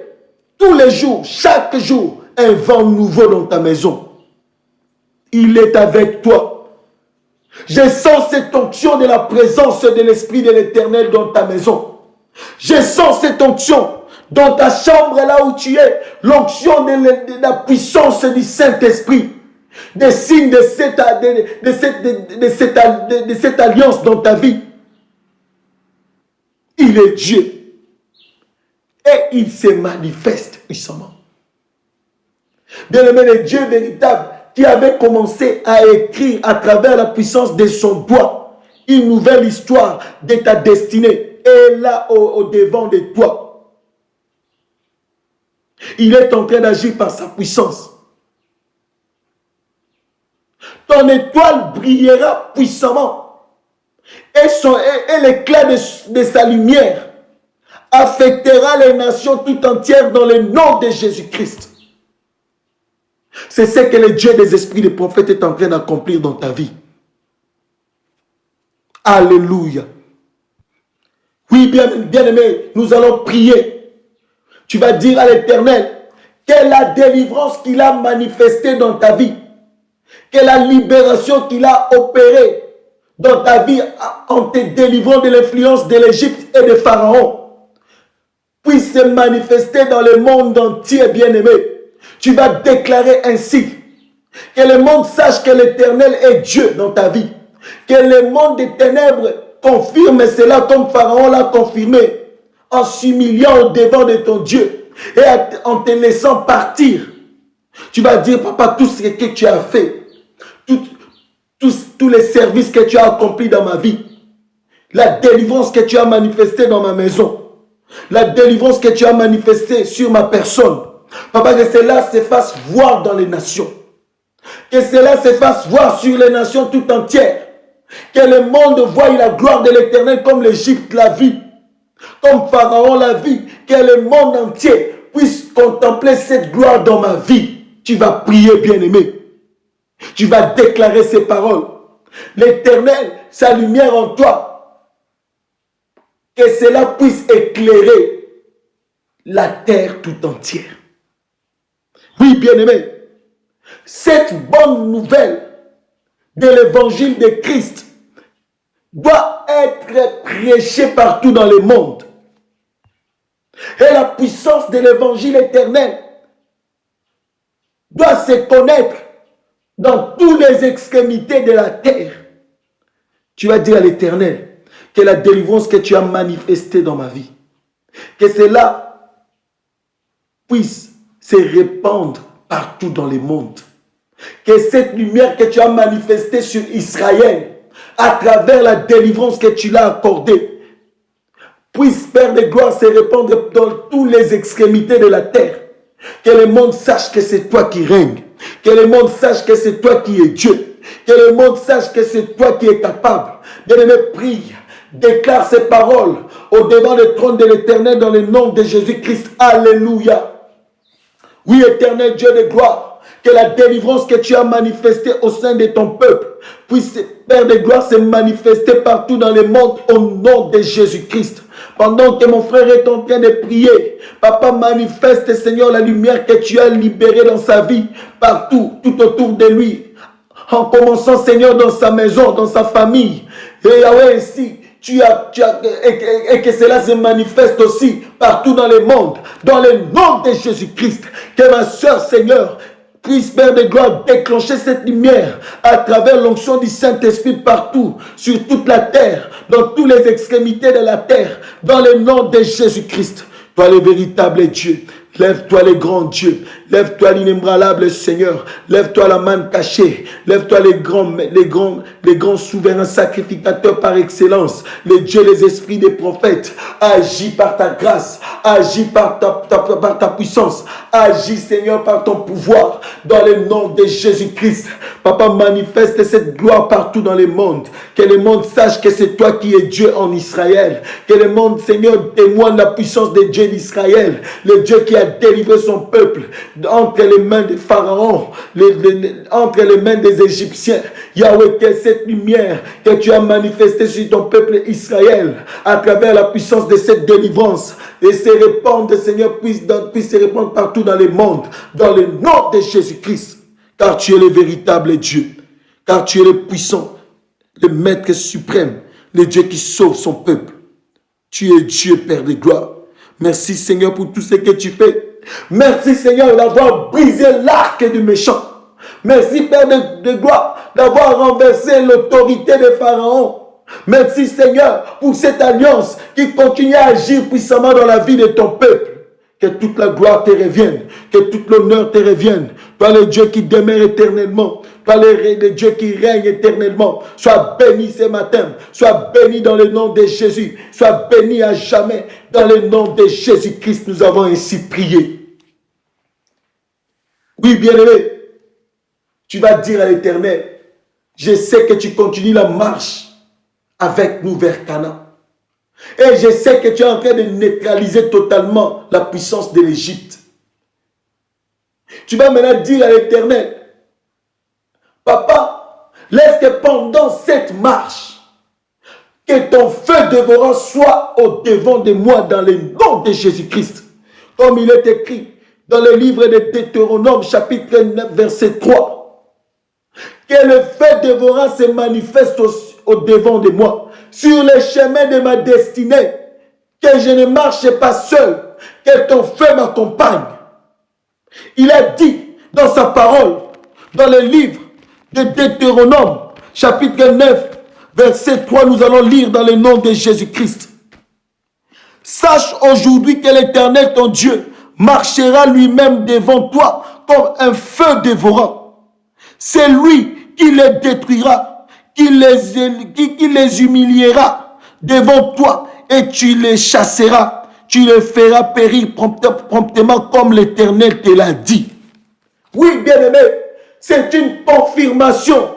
Speaker 1: tous les jours, chaque jour, un vent nouveau dans ta maison. Il est avec toi. Je sens cette onction de la présence de l'Esprit de l'Éternel dans ta maison. Je sens cette onction dans ta chambre là où tu es, l'onction de la puissance du Saint-Esprit. Des signes de cette alliance dans ta vie. Il est Dieu. Et il se manifeste puissamment. Bien-aimé, le Dieu véritable qui avait commencé à écrire à travers la puissance de son doigt une nouvelle histoire de ta destinée est là au devant de toi. Il est en train d'agir par sa puissance. Ton étoile brillera puissamment et l'éclat de sa lumière affectera les nations tout entières dans le nom de Jésus-Christ. C'est ce que le Dieu des esprits des prophètes est en train d'accomplir dans ta vie. Alléluia. Oui, bien-aimé, nous allons prier. Tu vas dire à l'Éternel que la délivrance qu'il a manifestée dans ta vie, que la libération qu'il a opérée dans ta vie en te délivrant de l'influence de l'Égypte et de Pharaon puisse se manifester dans le monde entier, bien-aimé. Tu vas déclarer ainsi que le monde sache que l'Éternel est Dieu dans ta vie. Que le monde des ténèbres confirme cela comme Pharaon l'a confirmé en s'humiliant au devant de ton Dieu et en te laissant partir. Tu vas dire, papa, tout ce que tu as fait, tous les services que tu as accomplis dans ma vie, la délivrance que tu as manifestée dans ma maison, La délivrance que tu as manifestée sur ma personne. Papa, que cela se fasse voir dans les nations. Que cela se fasse voir sur les nations tout entières. Que le monde voie la gloire de l'Éternel comme l'Égypte l'a vue. Comme Pharaon l'a vu. Que le monde entier puisse contempler cette gloire dans ma vie. Tu vas prier, bien-aimé. Tu vas déclarer ces paroles. L'Éternel, sa lumière en toi. Que cela puisse éclairer la terre tout entière. Oui, bien-aimé. Cette bonne nouvelle de l'évangile de Christ doit être prêchée partout dans le monde. Et la puissance de l'évangile éternel doit se connaître dans toutes les extrémités de la terre. Tu vas dire à l'Éternel que la délivrance que tu as manifestée dans ma vie, que cela puisse se répandre partout dans le monde. Que cette lumière que tu as manifestée sur Israël, à travers la délivrance que tu l'as accordée, puisse, Père de gloire, se répandre dans toutes les extrémités de la terre. Que le monde sache que c'est toi qui règnes. Que le monde sache que c'est toi qui es Dieu. Que le monde sache que c'est toi qui es capable. Bien-aimé, prie, déclare ces paroles au devant du trône de l'Éternel dans le nom de Jésus-Christ. Alléluia. Oui, Éternel Dieu de gloire, que la délivrance que tu as manifestée au sein de ton peuple puisse, Père de gloire, se manifester partout dans le monde au nom de Jésus-Christ. Pendant que mon frère est en train de prier, Papa, manifeste, Seigneur, la lumière que tu as libérée dans sa vie, partout, tout autour de lui. En commençant, Seigneur, dans sa maison, dans sa famille. Et Yahweh, ici, et que cela se manifeste aussi partout dans le monde, dans le nom de Jésus-Christ. Que ma soeur, Seigneur, puisse, Père de gloire, déclencher cette lumière à travers l'onction du Saint-Esprit partout, sur toute la terre, dans toutes les extrémités de la terre, dans le nom de Jésus-Christ. Toi, le véritable Dieu. Lève-toi les grands dieux, lève-toi l'inébranlable Seigneur, lève-toi la manne cachée, lève-toi les grands souverains sacrificateurs par excellence, les dieux, les esprits des prophètes. Agis par ta grâce, agis par ta puissance, agis Seigneur par ton pouvoir, dans le nom de Jésus-Christ. Papa, manifeste cette gloire partout dans le monde, que le monde sache que c'est toi qui es Dieu en Israël, que le monde, Seigneur, témoigne la puissance de Dieu d'Israël, le Dieu qui a délivré son peuple entre les mains des pharaons, entre les mains des Égyptiens. Yahweh, que cette lumière que tu as manifestée sur ton peuple Israël, à travers la puissance de cette délivrance, et se répandre, Seigneur, puisse se répandre partout dans le monde, dans le nom de Jésus-Christ. Car tu es le véritable Dieu, car tu es le puissant, le maître suprême, le Dieu qui sauve son peuple. Tu es Dieu, Père de gloire. Merci Seigneur pour tout ce que tu fais. Merci Seigneur d'avoir brisé l'arc du méchant. Merci Père de gloire d'avoir renversé l'autorité des pharaons. Merci Seigneur pour cette alliance qui continue à agir puissamment dans la vie de ton peuple. Que toute la gloire te revienne, que tout l'honneur te revienne. Toi le Dieu qui demeure éternellement, toi le Dieu qui règne éternellement. Sois béni ce matin, sois béni dans le nom de Jésus, sois béni à jamais dans le nom de Jésus-Christ. Nous avons ainsi prié. Oui, bien-aimé, tu vas dire à l'Éternel, je sais que tu continues la marche avec nous vers Canaan. Et je sais que tu es en train de neutraliser totalement la puissance de l'Égypte. Tu vas maintenant dire à l'Éternel, Papa, laisse que pendant cette marche, que ton feu dévorant soit au devant de moi dans le nom de Jésus-Christ. Comme il est écrit dans le livre de Deutéronome, chapitre 9, verset 3. Que le feu dévorant se manifeste au devant de moi, sur les chemins de ma destinée, que je ne marche pas seul, que ton feu m'accompagne. Il a dit dans sa parole, dans le livre de Deutéronome, chapitre 9, verset 3, nous allons lire dans le nom de Jésus-Christ. Sache aujourd'hui que l'Éternel, ton Dieu, marchera lui-même devant toi comme un feu dévorant. C'est lui qui les détruira, qui les humiliera devant toi et tu les chasseras. tu les feras périr promptement comme l'Éternel te l'a dit. Oui, bien-aimé, c'est une confirmation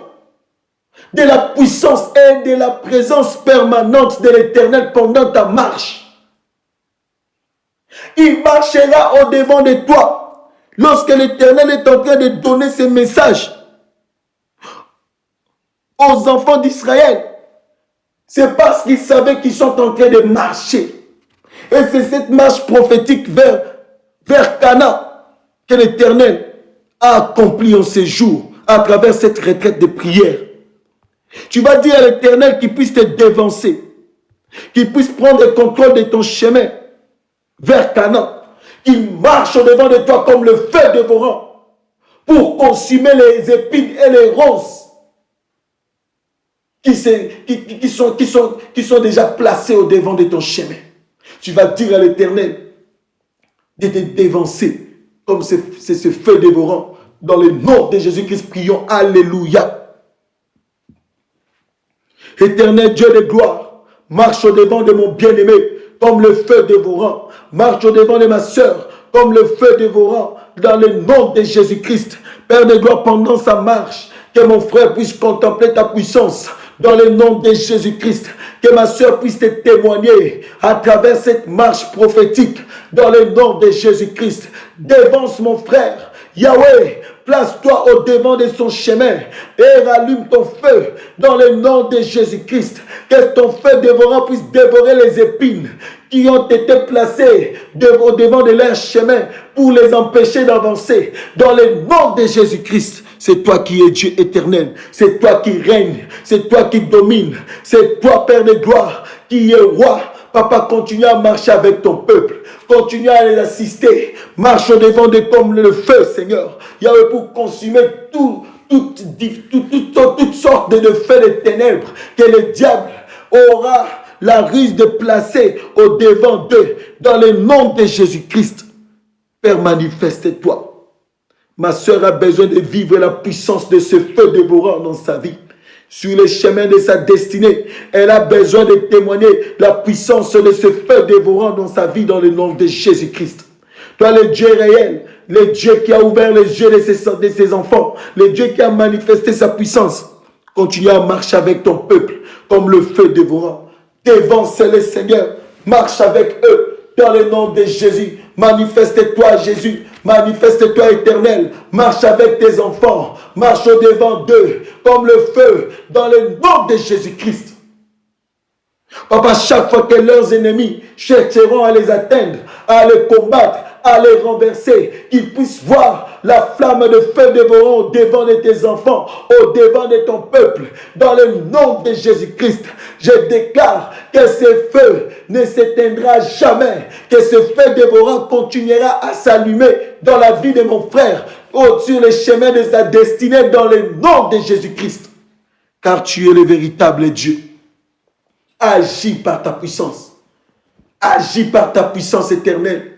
Speaker 1: de la puissance et de la présence permanente de l'Éternel pendant ta marche. Il marchera au-devant de toi lorsque l'Éternel est en train de donner ses messages aux enfants d'Israël. C'est parce qu'ils savaient qu'ils sont en train de marcher. Et c'est cette marche prophétique vers Canaan que l'Éternel a accompli en ces jours à travers cette retraite de prière. Tu vas dire à l'Éternel qu'il puisse te dévancer, qu'il puisse prendre le contrôle de ton chemin vers Canaan, qu'il marche au-devant de toi comme le feu dévorant pour consumer les épines et les ronces qui sont déjà placés au-devant de ton chemin. Tu vas dire à l'Éternel de te dévancer comme c'est ce feu dévorant. Dans le nom de Jésus-Christ, prions. Alléluia. Éternel Dieu de gloire, marche au-devant de mon bien-aimé comme le feu dévorant. Marche au-devant de ma sœur comme le feu dévorant. Dans le nom de Jésus-Christ. Père de gloire, pendant sa marche, que mon frère puisse contempler ta puissance. Dans le nom de Jésus-Christ, que ma soeur puisse te témoigner à travers cette marche prophétique. Dans le nom de Jésus-Christ, dévance mon frère. Yahweh, place-toi au devant de son chemin et rallume ton feu dans le nom de Jésus-Christ. Que ton feu dévorant puisse dévorer les épines qui ont été placées au devant de leur chemin pour les empêcher d'avancer. Dans le nom de Jésus-Christ. C'est toi qui es Dieu éternel. C'est toi qui règne. C'est toi qui domine. C'est toi, Père de gloire, qui est roi. Papa, continue à marcher avec ton peuple. Continue à les assister. Marche au devant de comme le feu, Seigneur. Yahweh, pour consumer toutes sortes de feux de ténèbres que le diable aura la ruse de placer au devant d'eux. Dans le nom de Jésus-Christ, Père, manifeste-toi. Ma soeur a besoin de vivre la puissance de ce feu dévorant dans sa vie. Sur le chemin de sa destinée, elle a besoin de témoigner la puissance de ce feu dévorant dans sa vie dans le nom de Jésus-Christ. Toi, le Dieu réel, le Dieu qui a ouvert les yeux de ses enfants, le Dieu qui a manifesté sa puissance, continue à marcher avec ton peuple comme le feu dévorant. Dévance-les, Seigneur, marche avec eux dans le nom de Jésus. Manifeste-toi, Jésus. Manifeste-toi, éternel. Marche avec tes enfants. Marche au-devant d'eux comme le feu dans le nom de Jésus-Christ. Papa, chaque fois que leurs ennemis chercheront à les atteindre, à les combattre, à les renverser, qu'ils puissent voir la flamme de feu dévorant au devant de tes enfants, au devant de ton peuple. Dans le nom de Jésus-Christ, je déclare que ce feu ne s'éteindra jamais, que ce feu dévorant continuera à s'allumer dans la vie de mon frère, sur le chemin de sa destinée, dans le nom de Jésus-Christ. Car tu es le véritable Dieu. Agis par ta puissance. Agis par ta puissance éternelle.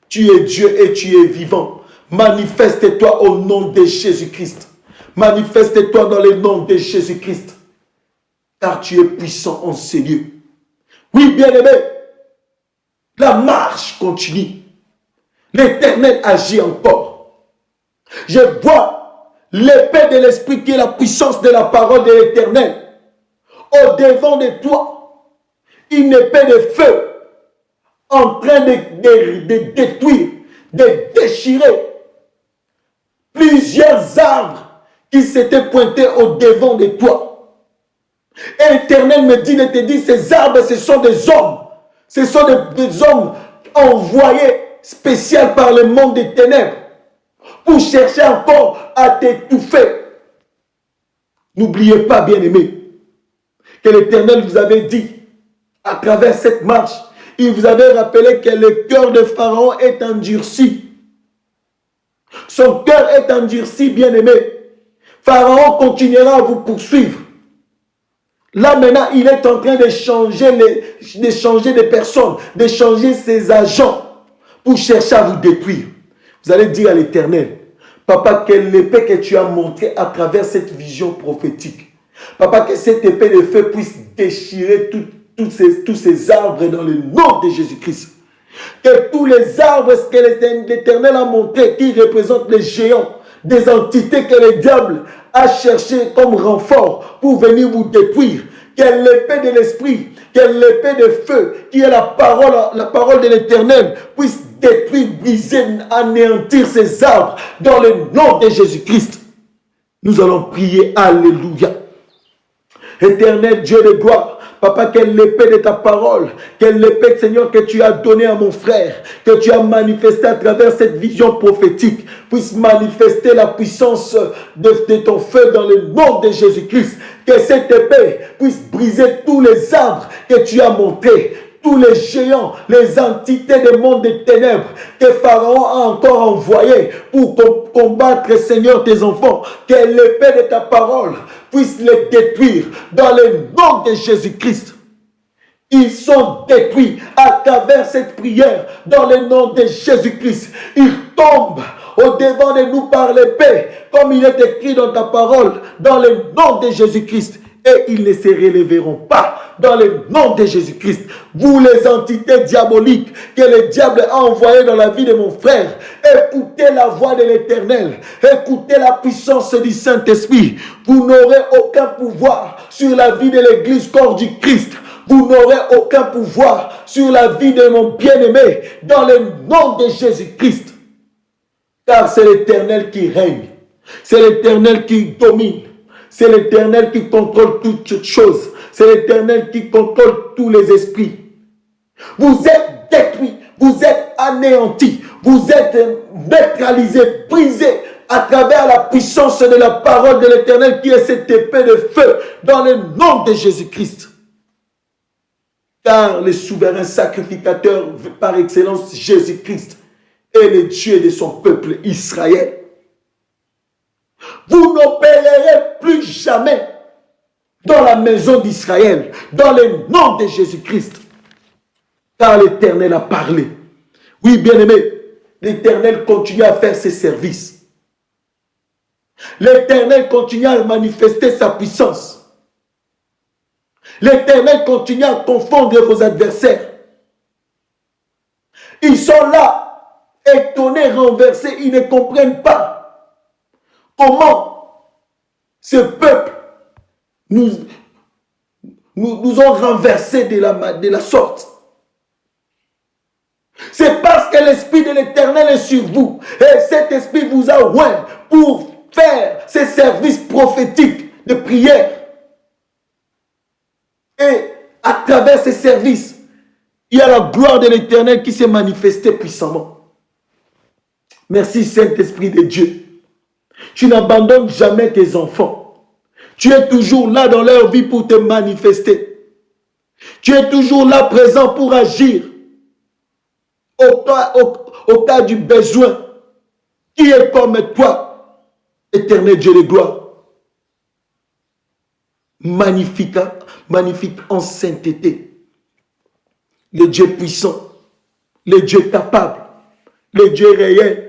Speaker 1: Tu es Dieu et tu es vivant. Manifeste-toi au nom de Jésus-Christ. Manifeste-toi dans le nom de Jésus-Christ. Car tu es puissant en ces lieux. Oui, bien-aimé, la marche continue. L'Éternel agit encore. Je vois l'épée de l'Esprit qui est la puissance de la parole de l'Éternel au devant de toi. Une épée de feu en train de détruire, de déchirer plusieurs arbres qui s'étaient pointés au devant de toi. Et l'Éternel me dit de te dire, ces arbres, ce sont des hommes. Ce sont des hommes envoyés spécial par le monde des ténèbres pour chercher encore à t'étouffer. N'oubliez pas, bien-aimés, que l'Éternel vous avait dit à travers cette marche, il vous avait rappelé que le cœur de Pharaon est endurci. Son cœur est endurci, bien-aimé. Pharaon continuera à vous poursuivre. Là maintenant, il est en train de changer des personnes, de changer ses agents pour chercher à vous détruire. Vous allez dire à l'Éternel, Papa, quelle épée que tu as montrée à travers cette vision prophétique. Papa, que cette épée de feu puisse déchirer tous ces arbres dans le nom de Jésus-Christ. Que tous les arbres que l'Éternel a montrés, qui représentent les géants, des entités que le diable a cherché comme renfort pour venir vous détruire, que l'épée de l'esprit, que l'épée de feu, qui est la parole de l'Éternel, puisse détruire, briser, anéantir ces arbres dans le nom de Jésus-Christ. Nous allons prier. Alléluia. Éternel Dieu de gloire, Papa, quelle l'épée de ta parole, quelle l'épée, Seigneur, que tu as donnée à mon frère, que tu as manifesté à travers cette vision prophétique, puisse manifester la puissance de ton feu dans le nom de Jésus-Christ. Que cette épée puisse briser tous les arbres que tu as montés, tous les géants, les entités des mondes des ténèbres que Pharaon a encore envoyés pour combattre, Seigneur, tes enfants. Que l'épée de ta parole puisse les détruire dans le nom de Jésus-Christ. Ils sont détruits à travers cette prière dans le nom de Jésus-Christ. Ils tombent au-devant de nous par l'épée, comme il est écrit dans ta parole, dans le nom de Jésus-Christ. Et ils ne se relèveront pas dans le nom de Jésus-Christ. Vous les entités diaboliques que le diable a envoyées dans la vie de mon frère, écoutez la voix de l'Éternel, écoutez la puissance du Saint-Esprit. Vous n'aurez aucun pouvoir sur la vie de l'Église corps du Christ. Vous n'aurez aucun pouvoir sur la vie de mon bien-aimé dans le nom de Jésus-Christ. Car c'est l'Éternel qui règne. C'est l'Éternel qui domine. C'est l'Éternel qui contrôle toutes choses. C'est l'Éternel qui contrôle tous les esprits. Vous êtes détruits. Vous êtes anéantis. Vous êtes neutralisés, brisés à travers la puissance de la parole de l'Éternel qui est cette épée de feu dans le nom de Jésus-Christ. Car le souverain sacrificateur par excellence, Jésus-Christ, est le Dieu de son peuple Israël. Vous n'opérerez plus jamais dans la maison d'Israël, dans le nom de Jésus-Christ. Car l'Éternel a parlé. Oui, bien-aimé, l'Éternel continue à faire ses services. L'Éternel continue à manifester sa puissance. L'Éternel continue à confondre vos adversaires. Ils sont là, étonnés, renversés, ils ne comprennent pas comment ce peuple nous ont renversés de la sorte. C'est parce que l'Esprit de l'Éternel est sur vous. Et cet Esprit vous a oint pour faire ces services prophétiques de prière. Et à travers ces services, il y a la gloire de l'Éternel qui s'est manifestée puissamment. Merci Saint-Esprit de Dieu. Tu n'abandonnes jamais tes enfants. Tu es toujours là dans leur vie pour te manifester. Tu es toujours là présent pour agir au cas du besoin. Qui est comme toi, Éternel Dieu de gloire. Magnifique en sainteté. Le Dieu puissant, le Dieu capable, le Dieu réel.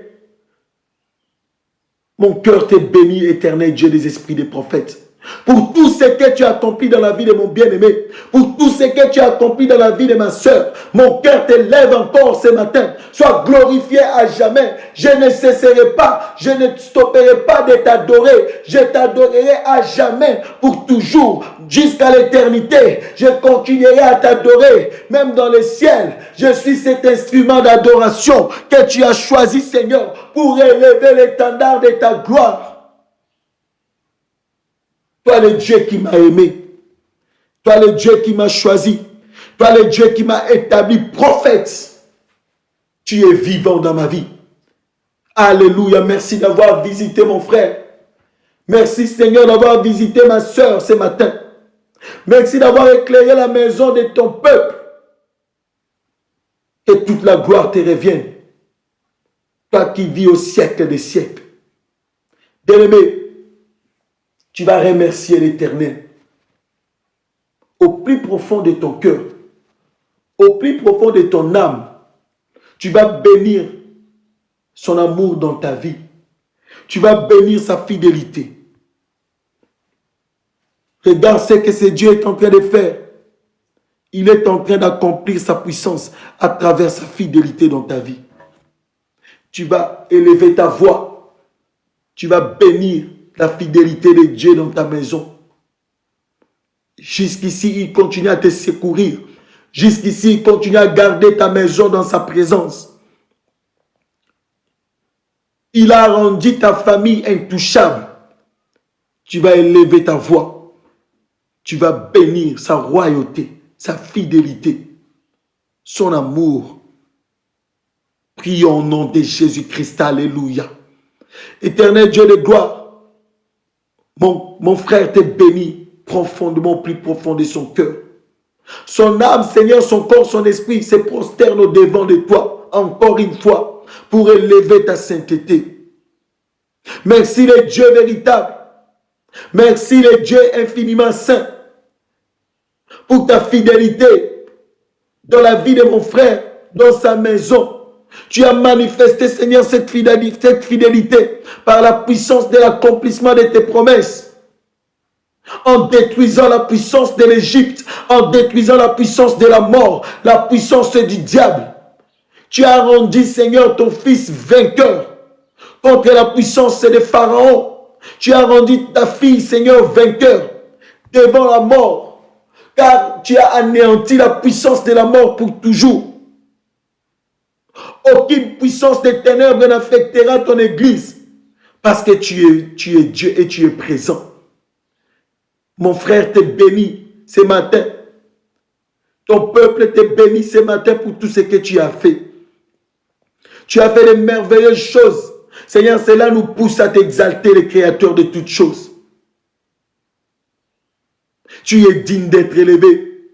Speaker 1: Mon cœur t'est béni, Éternel Dieu des esprits des prophètes. Pour tout ce que tu as accompli dans la vie de mon bien-aimé, pour tout ce que tu as accompli dans la vie de ma soeur, mon cœur t'élève encore ce matin. Sois glorifié à jamais. Je ne cesserai pas, je ne stopperai pas de t'adorer. Je t'adorerai à jamais, pour toujours, jusqu'à l'éternité. Je continuerai à t'adorer, même dans le ciel. Je suis cet instrument d'adoration que tu as choisi, Seigneur, pour élever l'étendard de ta gloire. Toi le Dieu qui m'a aimé, toi le Dieu qui m'a choisi, toi le Dieu qui m'a établi prophète, tu es vivant dans ma vie. Alléluia, merci d'avoir visité mon frère. Merci Seigneur d'avoir visité ma soeur ce matin. Merci d'avoir éclairé la maison de ton peuple. Que toute la gloire te revienne. Toi qui vis au siècle des siècles. Bien-aimé, tu vas remercier l'Éternel au plus profond de ton cœur, au plus profond de ton âme. Tu vas bénir son amour dans ta vie. Tu vas bénir sa fidélité. Regarde ce que ce Dieu est en train de faire. il est en train d'accomplir sa puissance à travers sa fidélité dans ta vie. Tu vas élever ta voix. Tu vas bénir la fidélité de Dieu dans ta maison. Jusqu'ici, il continue à te secourir. Jusqu'ici, il continue à garder ta maison dans sa présence. Il a rendu ta famille intouchable. Tu vas élever ta voix. Tu vas bénir sa royauté, sa fidélité, son amour. Prions au nom de Jésus-Christ. Alléluia. Éternel Dieu de gloire, mon frère te bénit profondément, plus profond de son cœur. Son âme, Seigneur, son corps, son esprit se prosterne au devant de toi, encore une fois, pour élever ta sainteté. Merci le Dieu véritable. Merci le Dieu infiniment saint pour ta fidélité dans la vie de mon frère, dans sa maison. Tu as manifesté, Seigneur, cette fidélité par la puissance de l'accomplissement de tes promesses. En détruisant la puissance de l'Égypte, en détruisant la puissance de la mort, la puissance du diable. Tu as rendu, Seigneur, ton fils vainqueur contre la puissance de Pharaon. Tu as rendu ta fille, Seigneur, vainqueur devant la mort, car tu as anéanti la puissance de la mort pour toujours. Aucune puissance des ténèbres n'affectera ton église, parce que tu es Dieu et tu es présent. Mon frère te bénit ce matin. Ton peuple te bénit ce matin pour tout ce que tu as fait. Tu as fait de merveilleuses choses. Seigneur, cela nous pousse à t'exalter, le Créateur de toutes choses. Tu es digne d'être élevé.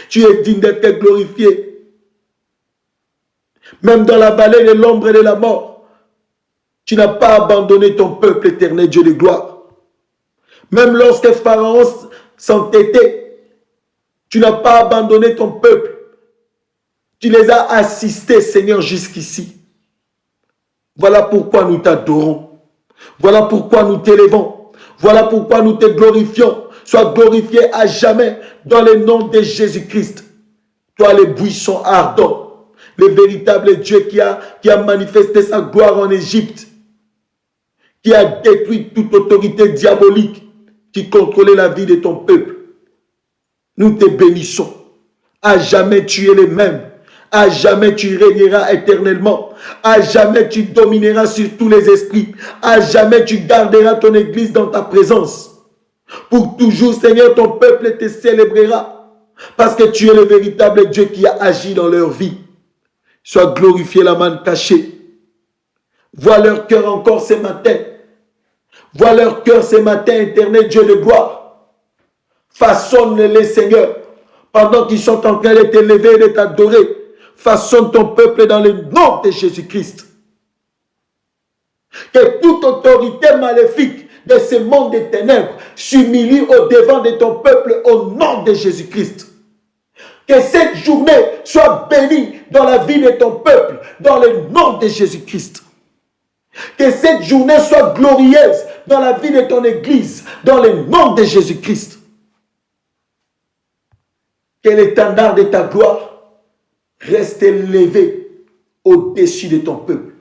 Speaker 1: Tu es digne d'être glorifié. Même dans la vallée de l'ombre et de la mort, tu n'as pas abandonné ton peuple, éternel Dieu de gloire. Même lorsque Pharaon s'entêtait, tu n'as pas abandonné ton peuple. Tu les as assistés, Seigneur, jusqu'ici. Voilà pourquoi nous t'adorons. Voilà pourquoi nous t'élevons. Voilà pourquoi nous te glorifions. Sois glorifié à jamais dans le nom de Jésus-Christ. Toi, le buisson ardent, le véritable Dieu qui a manifesté sa gloire en Égypte, qui a détruit toute autorité diabolique qui contrôlait la vie de ton peuple. Nous te bénissons. À jamais tu es le même. À jamais tu régneras éternellement. À jamais tu domineras sur tous les esprits. À jamais tu garderas ton église dans ta présence. Pour toujours, Seigneur, ton peuple te célébrera. Parce que tu es le véritable Dieu qui a agi dans leur vie. Sois glorifié, la main cachée. Vois leur cœur encore ce matin. Vois leur cœur ce matin, éternel Dieu de gloire. Façonne-les, Seigneur, pendant qu'ils sont en train de t'élever et de t'adorer. Façonne ton peuple dans le nom de Jésus-Christ. Que toute autorité maléfique de ce monde des ténèbres s'humilie au devant de ton peuple au nom de Jésus-Christ. Que cette journée soit bénie dans la vie de ton peuple dans le nom de Jésus-Christ. Que cette journée soit glorieuse dans la vie de ton église, dans le nom de Jésus-Christ. Que l'étendard de ta gloire reste élevé au-dessus de ton peuple.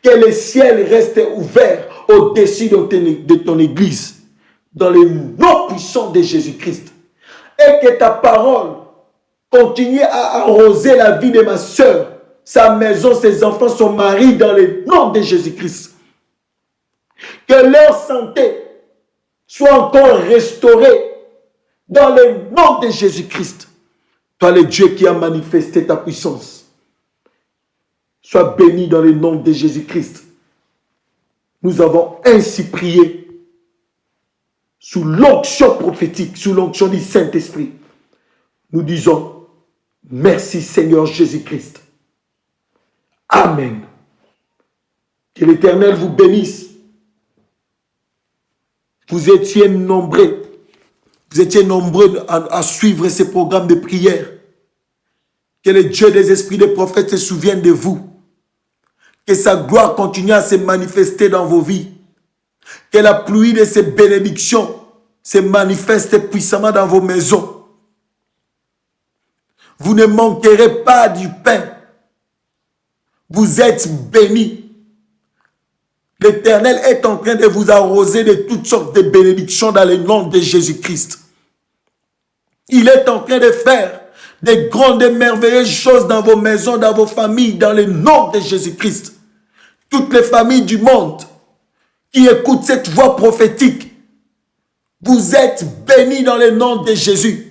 Speaker 1: Que le ciel reste ouvert au-dessus de ton église, dans le nom puissant de Jésus-Christ. Et que ta parole continue à arroser la vie de ma soeur, sa maison, ses enfants, son mari, dans le nom de Jésus-Christ. Que leur santé soit encore restaurée dans le nom de Jésus-Christ. Toi, le Dieu qui a manifesté ta puissance. Sois béni dans le nom de Jésus-Christ. Nous avons ainsi prié sous l'onction prophétique, sous l'onction du Saint-Esprit. Nous disons merci Seigneur Jésus-Christ. Amen. Que l'Éternel vous bénisse. Vous étiez nombreux. Vous étiez nombreux à suivre ces programmes de prière. Que le Dieu des esprits des prophètes se souvienne de vous. Que sa gloire continue à se manifester dans vos vies. Que la pluie de ses bénédictions se manifeste puissamment dans vos maisons. Vous ne manquerez pas du pain. Vous êtes bénis. L'Éternel est en train de vous arroser de toutes sortes de bénédictions dans le nom de Jésus-Christ. Il est en train de faire des grandes et merveilleuses choses dans vos maisons, dans vos familles, dans le nom de Jésus-Christ. Toutes les familles du monde qui écoutent cette voix prophétique, vous êtes bénis dans le nom de Jésus.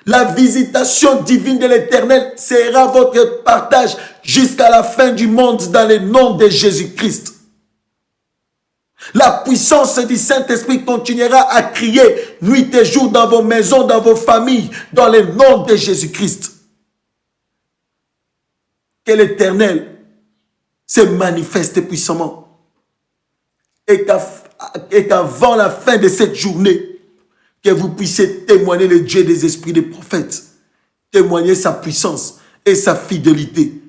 Speaker 1: La visitation divine de l'Éternel sera votre partage jusqu'à la fin du monde dans le nom de Jésus-Christ. La puissance du Saint-Esprit continuera à crier nuit et jour dans vos maisons, dans vos familles, dans le nom de Jésus-Christ. Que l'Éternel se manifeste puissamment et qu'avant la fin de cette journée, que vous puissiez témoigner le Dieu des esprits des prophètes, témoigner sa puissance et sa fidélité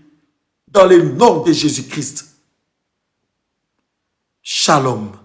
Speaker 1: dans le nom de Jésus-Christ. Shalom.